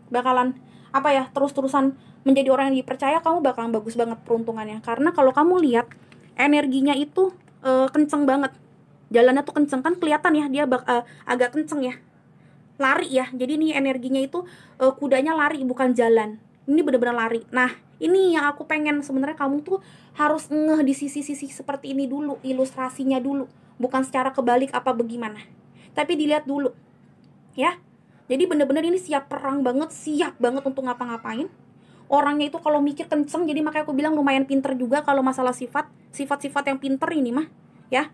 bakalan apa ya, terus-terusan menjadi orang yang dipercaya, kamu bakalan bagus banget peruntungannya. Karena kalau kamu lihat energinya itu kenceng banget, jalannya tuh kenceng, kan kelihatan ya dia agak kenceng ya, lari ya. Jadi nih energinya itu kudanya lari bukan jalan, ini bener-bener lari. Nah ini yang aku pengen sebenarnya, kamu tuh harus ngeh di sisi-sisi seperti ini dulu, ilustrasinya dulu, bukan secara kebalik apa bagaimana, tapi dilihat dulu ya. Jadi bener-bener ini siap perang banget, siap banget untuk ngapa-ngapain. Orangnya itu kalau mikir kenceng, jadi makanya aku bilang lumayan pinter juga kalau masalah sifat-sifat yang pinter ini mah ya.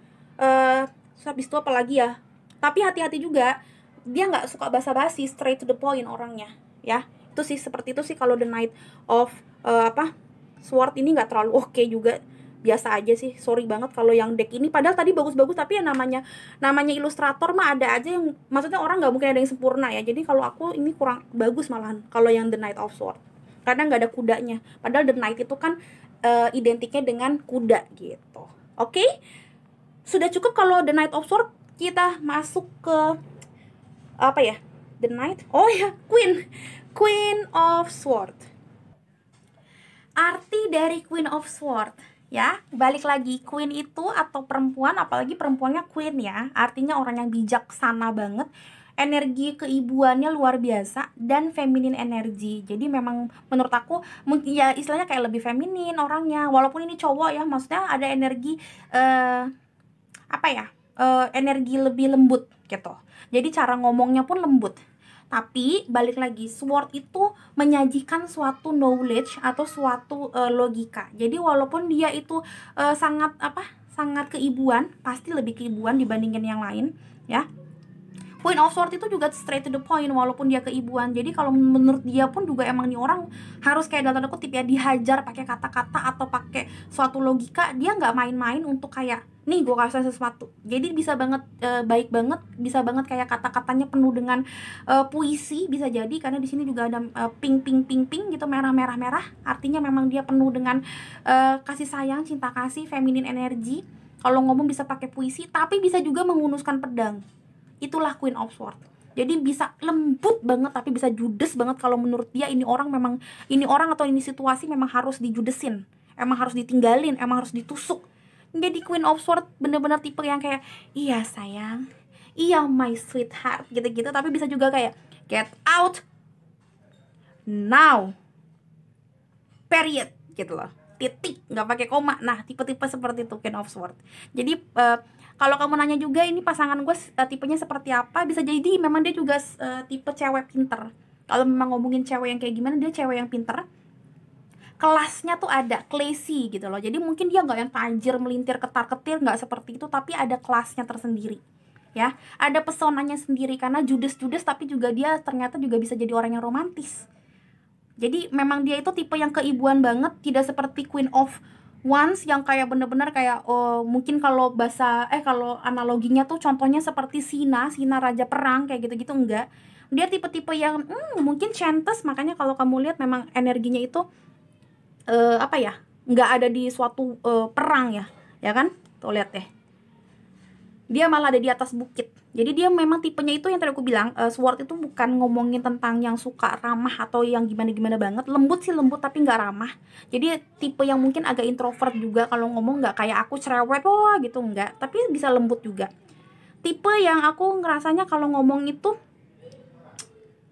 Habis itu apa lagi ya, tapi hati-hati juga, dia nggak suka basa-basi, straight to the point orangnya ya. Itu sih, seperti itu sih kalau the Knight of Sword ini nggak terlalu oke juga, biasa aja sih, sorry banget kalau yang deck ini. Padahal tadi bagus-bagus, tapi ya namanya ilustrator mah ada aja yang, maksudnya orang nggak mungkin ada yang sempurna ya. Jadi kalau aku ini kurang bagus malahan kalau yang the Knight of Sword, karena nggak ada kudanya. Padahal the Knight itu kan identiknya dengan kuda gitu. Oke? Sudah cukup kalau the Knight of Sword. Kita masuk ke apa ya, the Knight, oh ya, Queen of Sword. Arti dari Queen of Sword ya, balik lagi, Queen itu atau perempuan, apalagi perempuannya Queen ya, artinya orang yang bijaksana banget, energi keibuannya luar biasa, dan feminin energi. Jadi memang menurut aku ya istilahnya kayak lebih feminin orangnya, walaupun ini cowok ya, maksudnya ada energi apa ya, energi lebih lembut gitu. Jadi cara ngomongnya pun lembut. Tapi balik lagi, Sword itu menyajikan suatu knowledge atau suatu logika. Jadi walaupun dia itu sangat keibuan, pasti lebih keibuan dibandingin yang lain ya. Queen of Sword itu juga straight to the point walaupun dia keibuan. Jadi kalau menurut dia pun juga emang nih orang harus kayak dalam tanda kutip ya, dihajar pakai kata-kata atau pakai suatu logika. Dia nggak main-main untuk kayak nih gue kasih sesuatu. Jadi bisa banget baik banget, bisa banget kayak kata-katanya penuh dengan puisi, bisa jadi karena di sini juga ada pink gitu, merah. Artinya memang dia penuh dengan kasih sayang, cinta kasih, feminin energi. Kalau ngomong bisa pakai puisi, tapi bisa juga menghunuskan pedang. Itulah Queen of Sword. Jadi bisa lembut banget tapi bisa judes banget. Kalau menurut dia ini orang atau ini situasi memang harus dijudesin, emang harus ditinggalin, emang harus ditusuk. Jadi Queen of Sword bener-bener tipe yang kayak iya sayang, iya my sweetheart gitu-gitu, tapi bisa juga kayak get out now, period gitu loh, titik, nggak pakai koma. Nah tipe-tipe seperti itu Queen of Sword. Jadi kalau kamu nanya juga ini pasangan gue tipenya seperti apa, bisa jadi memang dia juga tipe cewek pinter. Kalau memang ngomongin cewek yang kayak gimana, dia cewek yang pinter, kelasnya tuh ada, classy gitu loh. Jadi mungkin dia nggak yang tajir melintir ketar-ketir, nggak seperti itu, tapi ada kelasnya tersendiri ya, ada pesonanya sendiri karena judes tapi juga dia ternyata juga bisa jadi orang yang romantis. Jadi memang dia itu tipe yang keibuan banget, tidak seperti Queen of Wands yang kayak bener-bener kayak mungkin kalau kalau analoginya tuh contohnya seperti Sina Raja Perang kayak gitu-gitu. Enggak, dia tipe-tipe yang mungkin chantes, makanya kalau kamu lihat memang energinya itu nggak ada di suatu perang ya kan, tuh lihat deh, dia malah ada di atas bukit. Jadi dia memang tipenya itu yang tadi aku bilang, Sword itu bukan ngomongin tentang yang suka ramah atau yang gimana-gimana banget. Lembut sih lembut tapi nggak ramah. Jadi tipe yang mungkin agak introvert juga kalau ngomong, nggak kayak aku cerewet gitu, nggak, tapi bisa lembut juga. Tipe yang aku ngerasanya kalau ngomong itu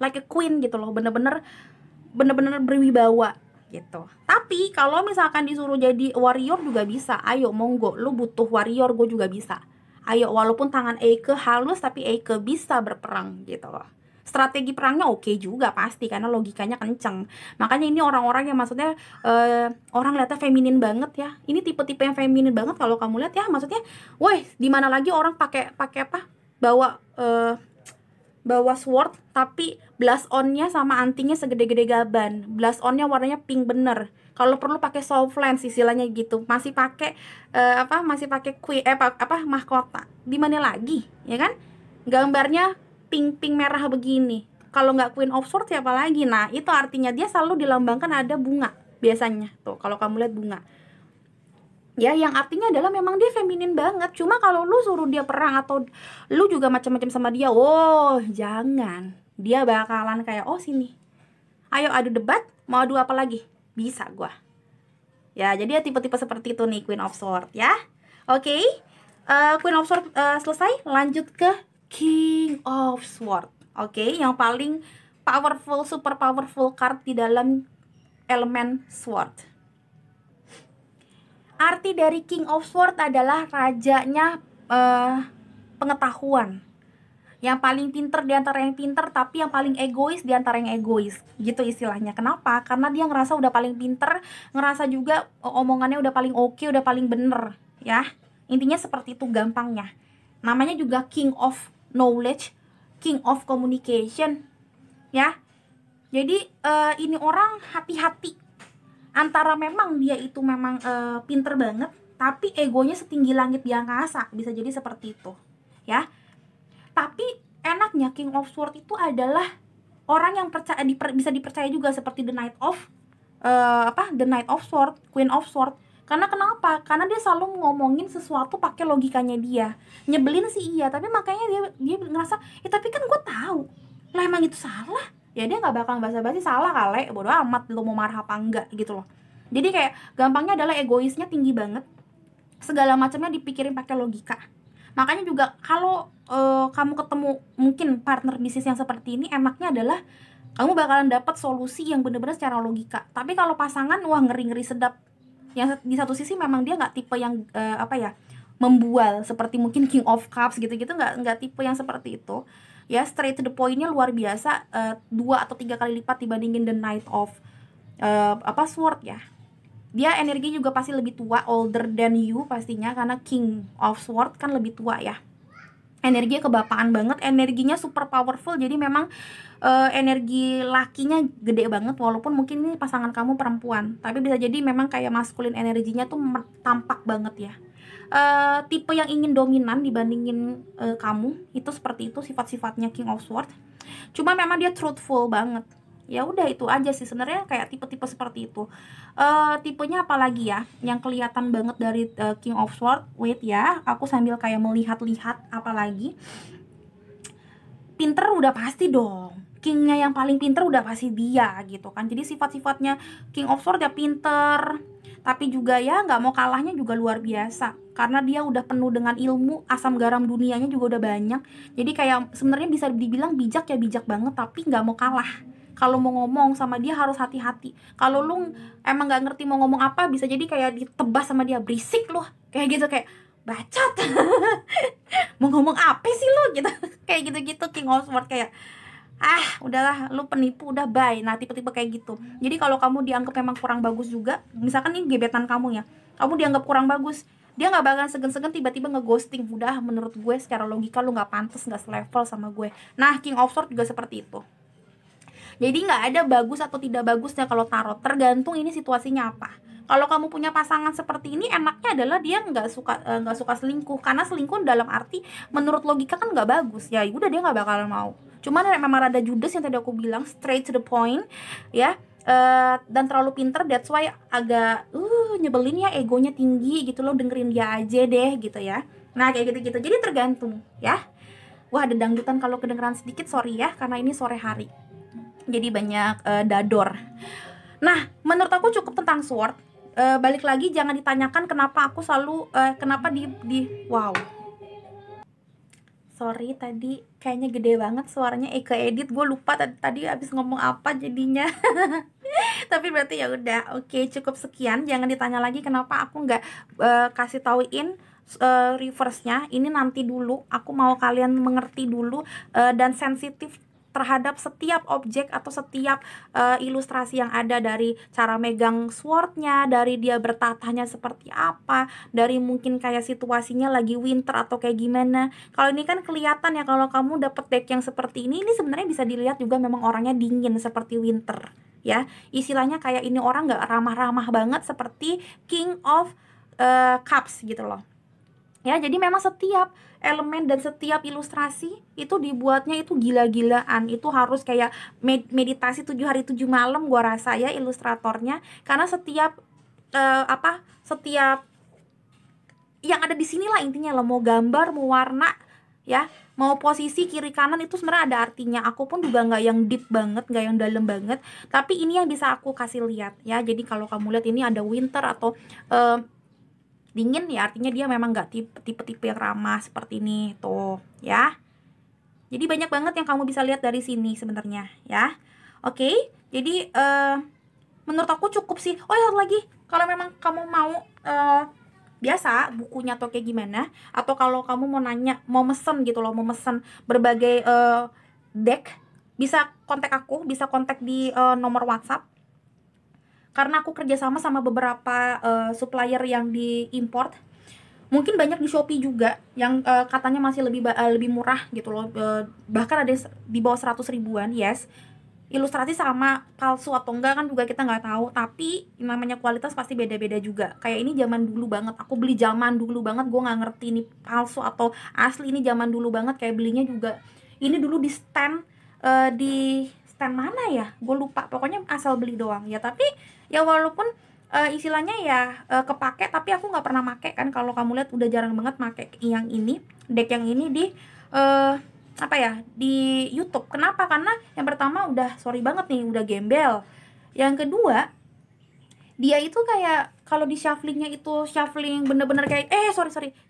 like a queen gitu loh, bener-bener berwibawa gitu. Tapi kalau misalkan disuruh jadi warrior juga bisa, ayo monggo, lu butuh warrior, gue juga bisa. Ayo, walaupun tangan Eike halus tapi Eike bisa berperang gitu loh. Strategi perangnya oke juga pasti karena logikanya kenceng. Makanya ini orang-orang yang maksudnya orang lihatnya feminin banget ya. Ini tipe-tipe yang feminin banget kalau kamu lihat ya. Maksudnya, woi, di mana lagi orang pakai apa? Bawa sword tapi blast on-nya sama antingnya segede-gede gaban. Blast on-nya warnanya pink bener. Kalau perlu pakai soft lens istilahnya gitu. Masih pakai masih pakai mahkota. Di mana lagi, ya kan? Gambarnya pink merah begini. Kalau nggak Queen of Swords siapa lagi? Nah, itu artinya dia selalu dilambangkan ada bunga biasanya. Tuh, kalau kamu lihat bunga. Ya, yang artinya adalah memang dia feminin banget. Cuma kalau lu suruh dia perang atau lu juga macam-macam sama dia, jangan. Dia bakalan kayak, sini. Ayo adu debat, mau adu apa lagi? Bisa gua. Ya, jadi ya tipe-tipe seperti itu nih Queen of Swords ya. Oke. Queen of Swords selesai, lanjut ke King of Swords. Oke, yang paling powerful, super powerful card di dalam elemen sword. Arti dari King of Swords adalah rajanya pengetahuan. Yang paling pinter di antara yang pinter, tapi yang paling egois di antara yang egois. Gitu istilahnya. Kenapa? Karena dia ngerasa udah paling pinter, ngerasa juga omongannya udah paling oke, udah paling bener. Ya, intinya seperti itu gampangnya. Namanya juga King of Knowledge, King of Communication. Ya, jadi ini orang hati-hati. Antara memang dia itu memang pinter banget, tapi egonya setinggi langit di angkasa, bisa jadi seperti itu, ya. Tapi enaknya King of Swords itu adalah orang yang bisa dipercaya juga, seperti The Knight of Swords, Queen of Swords. Karena kenapa? Karena dia selalu ngomongin sesuatu pakai logikanya dia. Nyebelin sih iya, tapi makanya dia ngerasa, tapi kan gue tahu lah emang itu salah. Ya dia nggak bakal basa-basi, salah kali, bodo amat lo mau marah apa enggak gitu loh. Jadi kayak gampangnya adalah egoisnya tinggi banget, segala macamnya dipikirin pakai logika. Makanya juga kalau kamu ketemu mungkin partner bisnis yang seperti ini, enaknya adalah kamu bakalan dapat solusi yang bener-bener secara logika. Tapi kalau pasangan, wah ngeri-ngeri sedap. Yang di satu sisi memang dia nggak tipe yang membual seperti mungkin King of Cups gitu-gitu, nggak tipe yang seperti itu. Ya, straight to the point-nya luar biasa, 2 atau 3 kali lipat dibandingin The Knight of Sword ya. Dia energi juga pasti lebih tua, older than you pastinya, karena King of Sword kan lebih tua ya. Energinya kebapaan banget, energinya super powerful. Jadi memang energi lakinya gede banget, walaupun mungkin ini pasangan kamu perempuan, tapi bisa jadi memang kayak maskulin energinya tuh tampak banget ya. Tipe yang ingin dominan dibandingin kamu, itu seperti itu sifat-sifatnya King of Swords. Cuma memang dia truthful banget. Ya udah itu aja sih sebenarnya, kayak tipe-tipe seperti itu. Tipenya apalagi ya yang kelihatan banget dari King of Swords? Wait ya, aku sambil kayak melihat-lihat apalagi. Pinter udah pasti dong. Kingnya yang paling pinter udah pasti dia gitu kan. Jadi sifat-sifatnya King of Swords ya pinter, tapi juga ya nggak mau kalahnya juga luar biasa, karena dia udah penuh dengan ilmu, asam garam dunianya juga udah banyak. Jadi kayak sebenarnya bisa dibilang bijak ya, bijak banget, tapi nggak mau kalah. Kalau mau ngomong sama dia harus hati-hati. Kalau lu emang nggak ngerti mau ngomong apa, bisa jadi kayak ditebas sama dia, berisik loh, kayak gitu, kayak bacot. Mau ngomong apa sih lu gitu. Kayak gitu-gitu King of Swords, kayak udahlah lu penipu, udah bye. Nah tipe-tipe kayak gitu. Jadi kalau kamu dianggap memang kurang bagus juga, misalkan ini gebetan kamu ya, kamu dianggap kurang bagus, dia nggak bakalan segan-segan tiba-tiba ngeghosting. Udah, menurut gue secara logika lu nggak pantas, nggak selevel sama gue. Nah King of Swords juga seperti itu. Jadi nggak ada bagus atau tidak bagusnya kalau tarot, tergantung ini situasinya apa. Kalau kamu punya pasangan seperti ini, enaknya adalah dia nggak suka selingkuh, karena selingkuh dalam arti menurut logika kan nggak bagus. Ya udah, dia nggak bakalan mau. Cuman memang rada judes yang tadi aku bilang, straight to the point ya, dan terlalu pinter, that's why agak nyebelin ya, egonya tinggi gitu loh, dengerin dia aja deh gitu ya. Nah kayak gitu-gitu, jadi tergantung ya. Wah ada dangdutan kalau kedengeran sedikit, sorry ya, karena ini sore hari jadi banyak dador. Nah menurut aku cukup tentang sword. Balik lagi, jangan ditanyakan kenapa aku selalu kenapa wow, sorry tadi kayaknya gede banget suaranya, edit, gue lupa tadi abis ngomong apa jadinya. Tapi berarti ya udah, oke, cukup sekian. Jangan ditanya lagi kenapa aku nggak kasih tauin reverse-nya. Ini nanti dulu, aku mau kalian mengerti dulu dan sensitif terhadap setiap objek atau setiap ilustrasi yang ada, dari cara megang swordnya, dari dia bertatahnya seperti apa, dari mungkin kayak situasinya lagi winter atau kayak gimana. Kalau ini kan kelihatan ya, kalau kamu dapet deck yang seperti ini sebenarnya bisa dilihat juga memang orangnya dingin seperti winter ya. Istilahnya kayak ini orang nggak ramah-ramah banget seperti King of Cups gitu loh. Ya, jadi memang setiap elemen dan setiap ilustrasi itu dibuatnya itu gila-gilaan. Itu harus kayak meditasi 7 hari 7 malam gua rasa ya ilustratornya, karena setiap setiap yang ada di sini lah intinya lah, mau gambar, mau warna, ya, mau posisi kiri kanan itu sebenarnya ada artinya. Aku pun juga nggak yang deep banget, nggak yang dalam banget, tapi ini yang bisa aku kasih lihat ya. Jadi kalau kamu lihat ini ada winter atau dingin ya, artinya dia memang nggak tipe-tipe yang ramah seperti ini tuh ya. Jadi banyak banget yang kamu bisa lihat dari sini sebenarnya ya. Oke, jadi menurut aku cukup sih. Oh ya, lagi kalau memang kamu mau biasa bukunya atau kayak gimana, atau kalau kamu mau nanya, mau mesen gitu loh, mau mesen berbagai deck, bisa kontak aku, bisa kontak di nomor WhatsApp, karena aku kerjasama sama beberapa supplier yang diimport. Mungkin banyak di Shopee juga yang katanya masih lebih murah gitu loh, bahkan ada di bawah 100 ribuan. Yes, ilustrasi sama palsu atau enggak kan juga kita nggak tahu, tapi namanya kualitas pasti beda-beda juga. Kayak ini zaman dulu banget, aku beli zaman dulu banget, gue nggak ngerti ini palsu atau asli. Ini zaman dulu banget, kayak belinya juga ini dulu di stand mana ya, gue lupa, pokoknya asal beli doang ya. Tapi ya walaupun istilahnya ya kepake, tapi aku nggak pernah make kan. Kalau kamu lihat udah jarang banget make yang ini, deck yang ini di di YouTube. Kenapa? Karena yang pertama udah sorry banget nih, udah gembel. Yang kedua, dia itu kayak kalau di shufflingnya itu shuffling bener-bener kayak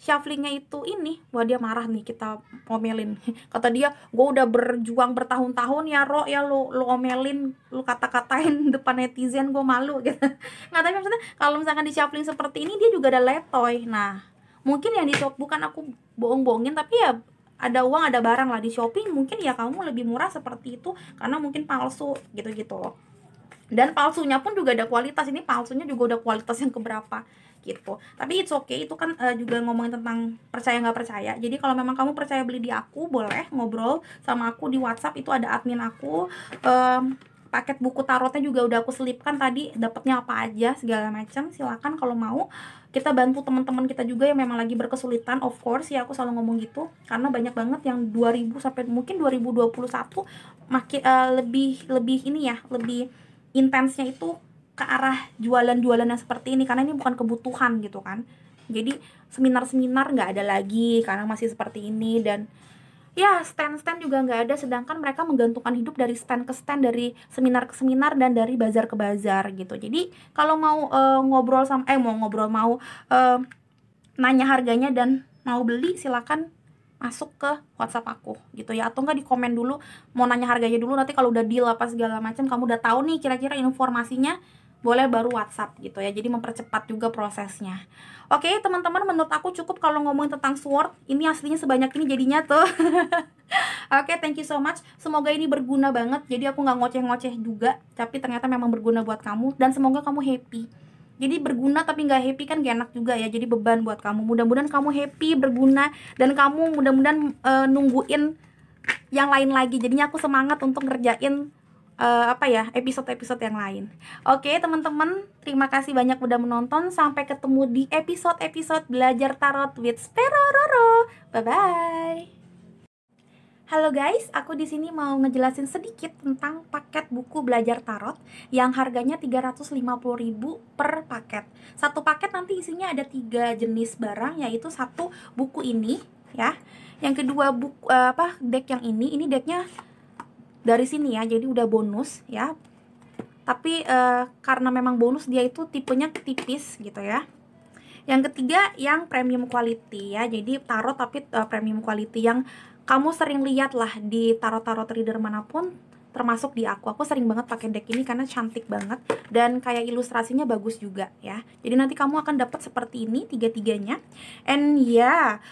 shufflingnya itu ini, wah dia marah nih, kita omelin. Kata dia, gue udah berjuang bertahun-tahun ya Ro, ya lu omelin, lu kata-katain depan netizen, gue malu gitu. Nggak, tapi maksudnya kalau misalkan di shuffling seperti ini dia juga ada letoy. Nah mungkin yang di shop, bukan aku bohong-bohongin, tapi ya ada uang ada barang lah. Di Shopee mungkin ya kamu lebih murah seperti itu karena mungkin palsu gitu-gitu loh. Dan palsunya pun juga ada kualitas, ini palsunya juga udah kualitas yang keberapa gitu. Tapi it's okay, itu kan juga ngomongin tentang percaya nggak percaya. Jadi kalau memang kamu percaya beli di aku, boleh ngobrol sama aku di WhatsApp, itu ada admin aku. Paket buku tarotnya juga udah aku selipkan tadi, dapatnya apa aja segala macam. Silakan kalau mau kita bantu teman-teman kita juga yang memang lagi berkesulitan. Of course ya, aku selalu ngomong gitu karena banyak banget yang 2000 sampai mungkin 2021 makin lebih ini ya, lebih intensnya itu ke arah jualan-jualan yang seperti ini, karena ini bukan kebutuhan gitu kan. Jadi seminar-seminar nggak ada lagi karena masih seperti ini, dan ya stand-stand juga nggak ada, sedangkan mereka menggantungkan hidup dari stand ke stand, dari seminar ke seminar, dan dari bazar ke bazar gitu. Jadi kalau mau ngobrol sama mau nanya harganya dan mau beli, silakan masuk ke WhatsApp aku gitu ya, atau enggak di komen dulu, mau nanya harganya dulu. Nanti kalau udah deal apa segala macam, kamu udah tahu nih kira-kira informasinya, boleh baru WhatsApp gitu ya. Jadi mempercepat juga prosesnya. Oke teman-teman, menurut aku cukup kalau ngomongin tentang sword. Ini aslinya sebanyak ini jadinya tuh. Oke, thank you so much. Semoga ini berguna banget. Jadi aku nggak ngoceh-ngoceh juga, tapi ternyata memang berguna buat kamu, dan semoga kamu happy. Jadi berguna tapi nggak happy kan gak enak juga ya, jadi beban buat kamu. Mudah-mudahan kamu happy, berguna, dan kamu mudah-mudahan nungguin yang lain lagi. Jadinya aku semangat untuk ngerjain episode-episode yang lain. Oke teman-teman, terima kasih banyak udah menonton. Sampai ketemu di episode-episode Belajar Tarot with Sperororo. Bye-bye. Halo guys, aku di sini mau ngejelasin sedikit tentang paket buku belajar tarot yang harganya 350.000 per paket. Satu paket nanti isinya ada 3 jenis barang, yaitu satu buku ini ya. Yang kedua buku deck yang ini decknya dari sini ya, jadi udah bonus ya. Tapi karena memang bonus, dia itu tipenya tipis gitu ya. Yang ketiga yang premium quality ya, jadi tarot tapi premium quality yang kamu sering lihat lah di tarot-tarot reader manapun, termasuk di aku. Aku sering banget pakai deck ini karena cantik banget dan kayak ilustrasinya bagus juga ya. Jadi nanti kamu akan dapat seperti ini tiga-tiganya. And ya,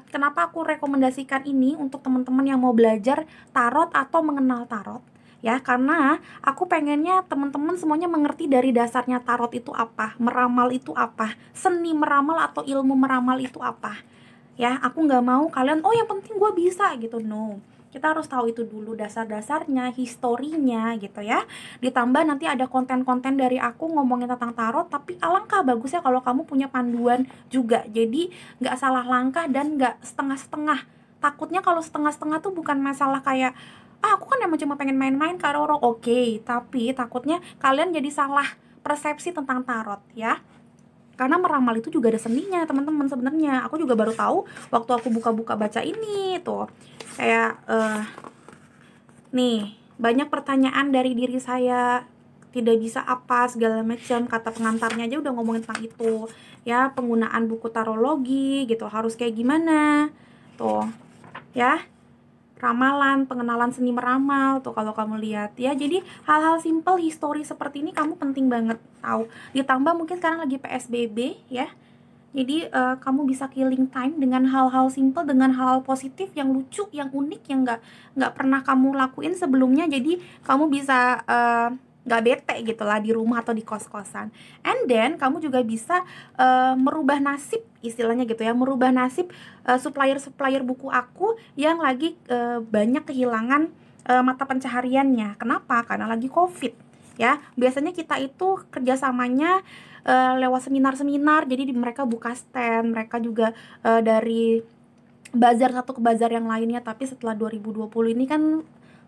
kenapa aku rekomendasikan ini untuk teman-teman yang mau belajar tarot atau mengenal tarot? Ya, karena aku pengennya teman-teman semuanya mengerti dari dasarnya tarot itu apa, meramal itu apa, seni meramal atau ilmu meramal itu apa. Ya, aku nggak mau kalian, oh yang penting gue bisa gitu, no. Kita harus tahu itu dulu, dasar-dasarnya, historinya gitu ya. Ditambah nanti ada konten-konten dari aku ngomongin tentang tarot, tapi alangkah bagusnya kalau kamu punya panduan juga. Jadi nggak salah langkah dan nggak setengah-setengah. Takutnya kalau setengah-setengah tuh bukan masalah kayak, aku kan emang cuma pengen main-main Kak Roro. Oke, tapi takutnya kalian jadi salah persepsi tentang tarot ya. Karena meramal itu juga ada seninya teman-teman sebenarnya. Aku juga baru tahu waktu aku buka-buka baca ini tuh. Kayak nih, banyak pertanyaan dari diri saya, tidak bisa apa segala macam, kata pengantarnya aja udah ngomongin tentang itu ya. Penggunaan buku tarologi gitu harus kayak gimana tuh ya. Ramalan, pengenalan seni meramal tuh kalau kamu lihat ya. Jadi hal-hal simple histori seperti ini kamu penting banget tahu. Ditambah mungkin sekarang lagi PSBB ya. Jadi kamu bisa killing time dengan hal-hal simple, dengan hal positif yang lucu, yang unik, yang nggak pernah kamu lakuin sebelumnya. Jadi kamu bisa nggak bete gitu lah di rumah atau di kos-kosan. And then kamu juga bisa merubah nasib istilahnya gitu ya, merubah nasib supplier-supplier buku aku yang lagi banyak kehilangan mata pencahariannya. Kenapa? Karena lagi COVID ya. Biasanya kita itu kerjasamanya lewat seminar-seminar, jadi mereka buka stand, mereka juga dari bazar satu ke bazar yang lainnya. Tapi setelah 2020 ini kan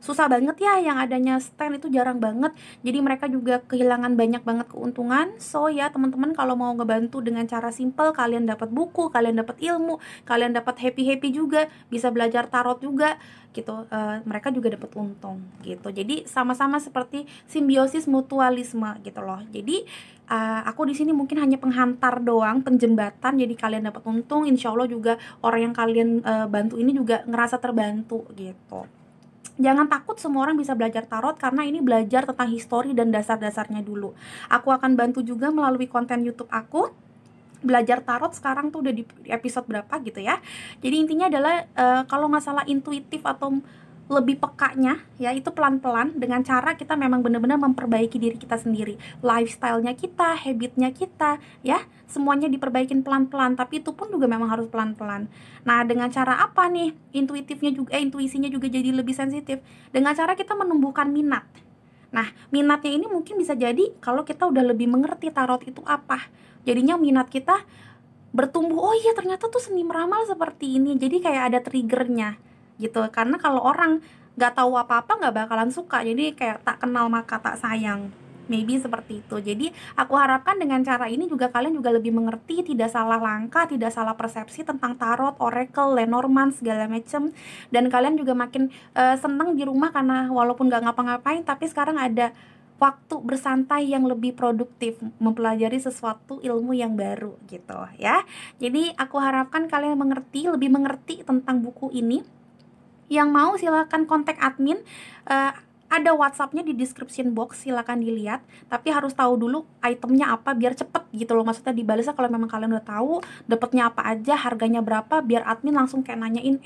susah banget ya, yang adanya stand itu jarang banget, jadi mereka juga kehilangan banyak banget keuntungan. So ya teman-teman, kalau mau ngebantu dengan cara simple, kalian dapat buku, kalian dapat ilmu, kalian dapat happy juga, bisa belajar tarot juga gitu, mereka juga dapat untung gitu. Jadi sama-sama seperti simbiosis mutualisme gitu loh. Jadi aku di sini mungkin hanya penghantar doang, penjembatan, jadi kalian dapat untung, insya Allah juga orang yang kalian bantu ini juga ngerasa terbantu gitu. Jangan takut, semua orang bisa belajar tarot, karena ini belajar tentang histori dan dasar-dasarnya dulu. Aku akan bantu juga melalui konten YouTube aku belajar tarot. Sekarang tuh udah di episode berapa gitu ya. Jadi intinya adalah kalau masalah intuitif atau lebih pekanya ya, itu pelan-pelan dengan cara kita memang benar-benar memperbaiki diri kita sendiri, lifestyle-nya kita, habitnya kita ya, semuanya diperbaikin pelan-pelan. Tapi itu pun juga memang harus pelan-pelan. Nah, dengan cara apa nih intuisinya juga jadi lebih sensitif? Dengan cara kita menumbuhkan minat. Nah, minatnya ini mungkin bisa jadi kalau kita udah lebih mengerti tarot itu apa, jadinya minat kita bertumbuh. Oh iya, ternyata tuh seni meramal seperti ini. Jadi kayak ada triggernya gitu. Karena kalau orang nggak tahu apa-apa nggak bakalan suka, jadi kayak tak kenal maka tak sayang, maybe seperti itu. Jadi aku harapkan dengan cara ini juga kalian juga lebih mengerti, tidak salah langkah, tidak salah persepsi tentang tarot, oracle, Lenormand segala macem. Dan kalian juga makin seneng di rumah, karena walaupun nggak ngapa-ngapain, tapi sekarang ada waktu bersantai yang lebih produktif, mempelajari sesuatu ilmu yang baru gitu ya. Jadi aku harapkan kalian lebih mengerti tentang buku ini. Yang mau silahkan kontak admin, ada WhatsAppnya di description box, silahkan dilihat. Tapi harus tahu dulu itemnya apa biar cepet gitu loh, maksudnya dibalasnya kalau memang kalian udah tahu dapatnya apa aja, harganya berapa, biar admin langsung kayak nanyain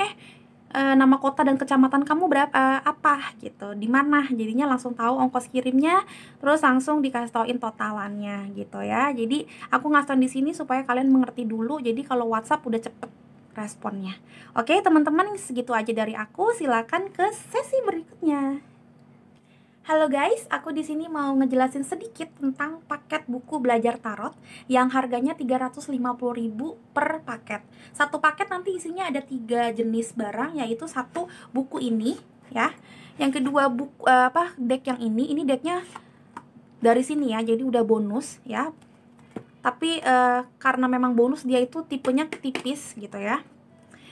nama kota dan kecamatan kamu berapa, apa gitu, di mana, jadinya langsung tahu ongkos kirimnya, terus langsung dikasih tauin totalannya gitu ya. Jadi aku ngasih di sini supaya kalian mengerti dulu, jadi kalau WhatsApp udah cepet responnya. Oke teman-teman, segitu aja dari aku. Silakan ke sesi berikutnya. Halo guys, aku di sini mau ngejelasin sedikit tentang paket buku belajar tarot yang harganya 350.000 per paket. Satu paket nanti isinya ada 3 jenis barang, yaitu satu buku ini ya. Yang kedua buku deck yang ini decknya dari sini ya, jadi udah bonus ya. Tapi karena memang bonus, dia itu tipenya tipis gitu ya.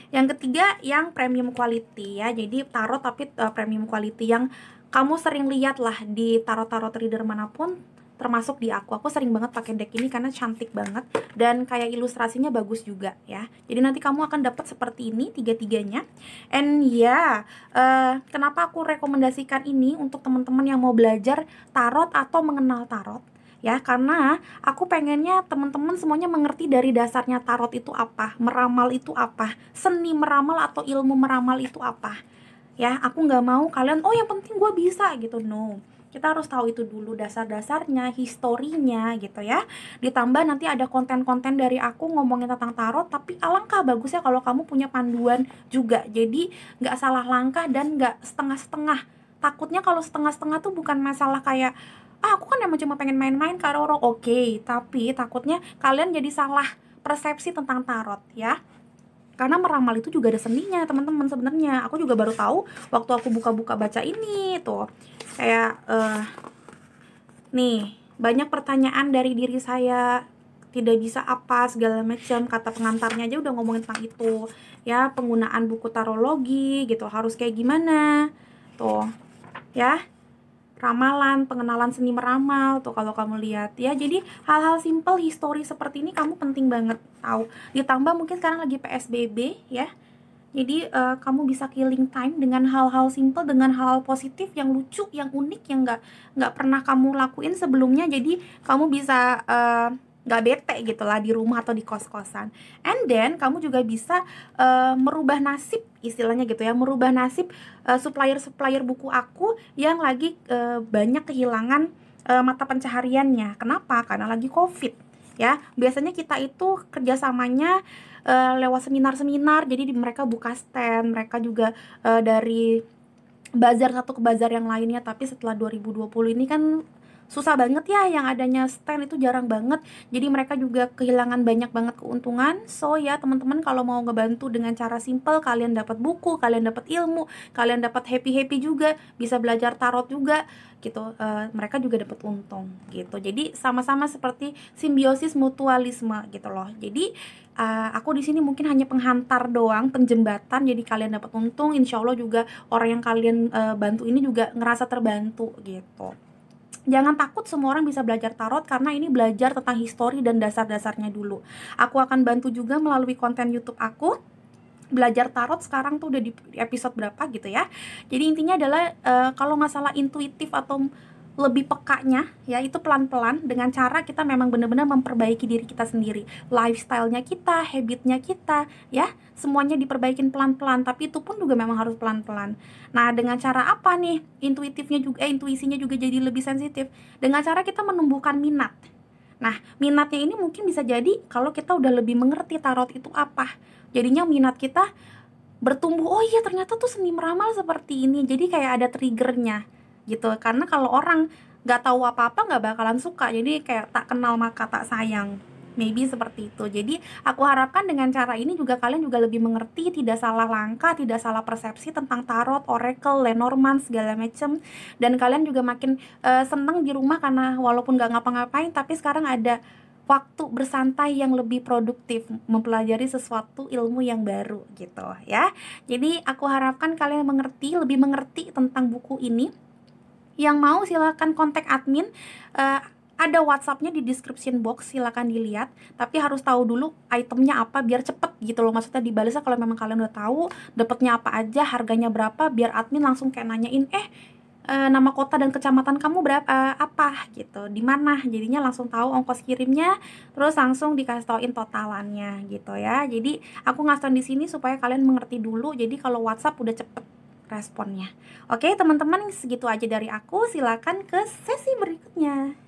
Yang ketiga yang premium quality ya, jadi tarot tapi premium quality yang kamu sering lihat lah di tarot-tarot reader manapun, termasuk di aku sering banget pakai deck ini karena cantik banget dan kayak ilustrasinya bagus juga ya. Jadi nanti kamu akan dapat seperti ini tiga-tiganya. And ya, kenapa aku rekomendasikan ini untuk teman-teman yang mau belajar tarot atau mengenal tarot ya, karena aku pengennya teman-teman semuanya mengerti dari dasarnya tarot itu apa, meramal itu apa, seni meramal atau ilmu meramal itu apa ya. Aku nggak mau kalian yang penting gue bisa gitu, no. Kita harus tahu itu dulu, dasar-dasarnya, historinya gitu ya. Ditambah nanti ada konten-konten dari aku ngomongin tentang tarot, tapi alangkah bagusnya kalau kamu punya panduan juga. Jadi nggak salah langkah dan nggak setengah-setengah. Takutnya kalau setengah-setengah tuh bukan masalah kayak, aku kan emang cuma pengen main-main ke orang, oke. Tapi takutnya kalian jadi salah persepsi tentang tarot ya. Karena meramal itu juga ada seninya teman-teman sebenarnya. Aku juga baru tahu waktu aku buka-buka baca ini tuh. Kayak nih, banyak pertanyaan dari diri saya, tidak bisa apa segala macam, kata pengantarnya aja udah ngomongin tentang itu. Ya, penggunaan buku tarologi gitu harus kayak gimana. Tuh. Ya. Ramalan, pengenalan seni meramal tuh kalau kamu lihat ya. Jadi hal-hal simple histori seperti ini kamu penting banget tahu. Ditambah mungkin sekarang lagi PSBB ya. Jadi kamu bisa killing time dengan hal-hal simple, dengan hal positif yang lucu, yang unik, yang nggak pernah kamu lakuin sebelumnya. Jadi kamu bisa nggak bete gitu lah di rumah atau di kos-kosan. And then kamu juga bisa merubah nasib istilahnya gitu ya, merubah nasib supplier-supplier buku aku yang lagi banyak kehilangan mata pencahariannya. Kenapa? Karena lagi COVID ya. Biasanya kita itu kerjasamanya lewat seminar-seminar, jadi mereka buka stand, mereka juga dari bazar satu ke bazar yang lainnya. Tapi setelah 2020 ini kan susah banget ya, yang adanya stand itu jarang banget, jadi mereka juga kehilangan banyak banget keuntungan. So ya teman-teman, kalau mau ngebantu dengan cara simple, kalian dapat buku, kalian dapat ilmu, kalian dapat happy juga, bisa belajar tarot juga gitu, mereka juga dapat untung gitu. Jadi sama-sama seperti simbiosis mutualisme gitu loh. Jadi aku di sini mungkin hanya penghantar doang, penjembatan, jadi kalian dapat untung, insya Allah juga orang yang kalian bantu ini juga ngerasa terbantu gitu. Jangan takut, semua orang bisa belajar tarot karena ini belajar tentang histori dan dasar-dasarnya dulu. Aku akan bantu juga melalui konten YouTube aku. Belajar tarot sekarang tuh udah di episode berapa gitu ya. Jadi intinya adalah kalau nggak salah intuitif atau lebih pekanya ya, itu pelan-pelan dengan cara kita memang benar-benar memperbaiki diri kita sendiri, lifestyle-nya kita, habitnya kita ya, semuanya diperbaikin pelan-pelan, tapi itu pun juga memang harus pelan-pelan. Nah, dengan cara apa nih intuisinya juga jadi lebih sensitif? Dengan cara kita menumbuhkan minat. Nah, minatnya ini mungkin bisa jadi kalau kita udah lebih mengerti tarot itu apa, jadinya minat kita bertumbuh. Oh iya, ternyata tuh seni meramal seperti ini. Jadi kayak ada triggernya gitu. Karena kalau orang nggak tahu apa-apa nggak bakalan suka. Jadi kayak tak kenal maka tak sayang. Maybe seperti itu. Jadi aku harapkan dengan cara ini juga kalian juga lebih mengerti, tidak salah langkah, tidak salah persepsi tentang tarot, oracle, Lenormand segala macem. Dan kalian juga makin seneng di rumah karena walaupun nggak ngapa-ngapain, tapi sekarang ada waktu bersantai yang lebih produktif, mempelajari sesuatu ilmu yang baru gitu ya. Jadi aku harapkan kalian lebih mengerti tentang buku ini. Yang mau silahkan kontak admin, ada WhatsAppnya di description box, silahkan dilihat. Tapi harus tahu dulu itemnya apa biar cepet gitu loh, maksudnya dibalasnya kalau memang kalian udah tahu dapatnya apa aja, harganya berapa, biar admin langsung kayak nanyain nama kota dan kecamatan kamu berapa, apa gitu, di mana, jadinya langsung tahu ongkos kirimnya, terus langsung dikasih tauin totalannya gitu ya. Jadi aku ngasih di sini supaya kalian mengerti dulu, jadi kalau WhatsApp udah cepet responnya. Oke teman-teman, segitu aja dari aku, silakan ke sesi berikutnya.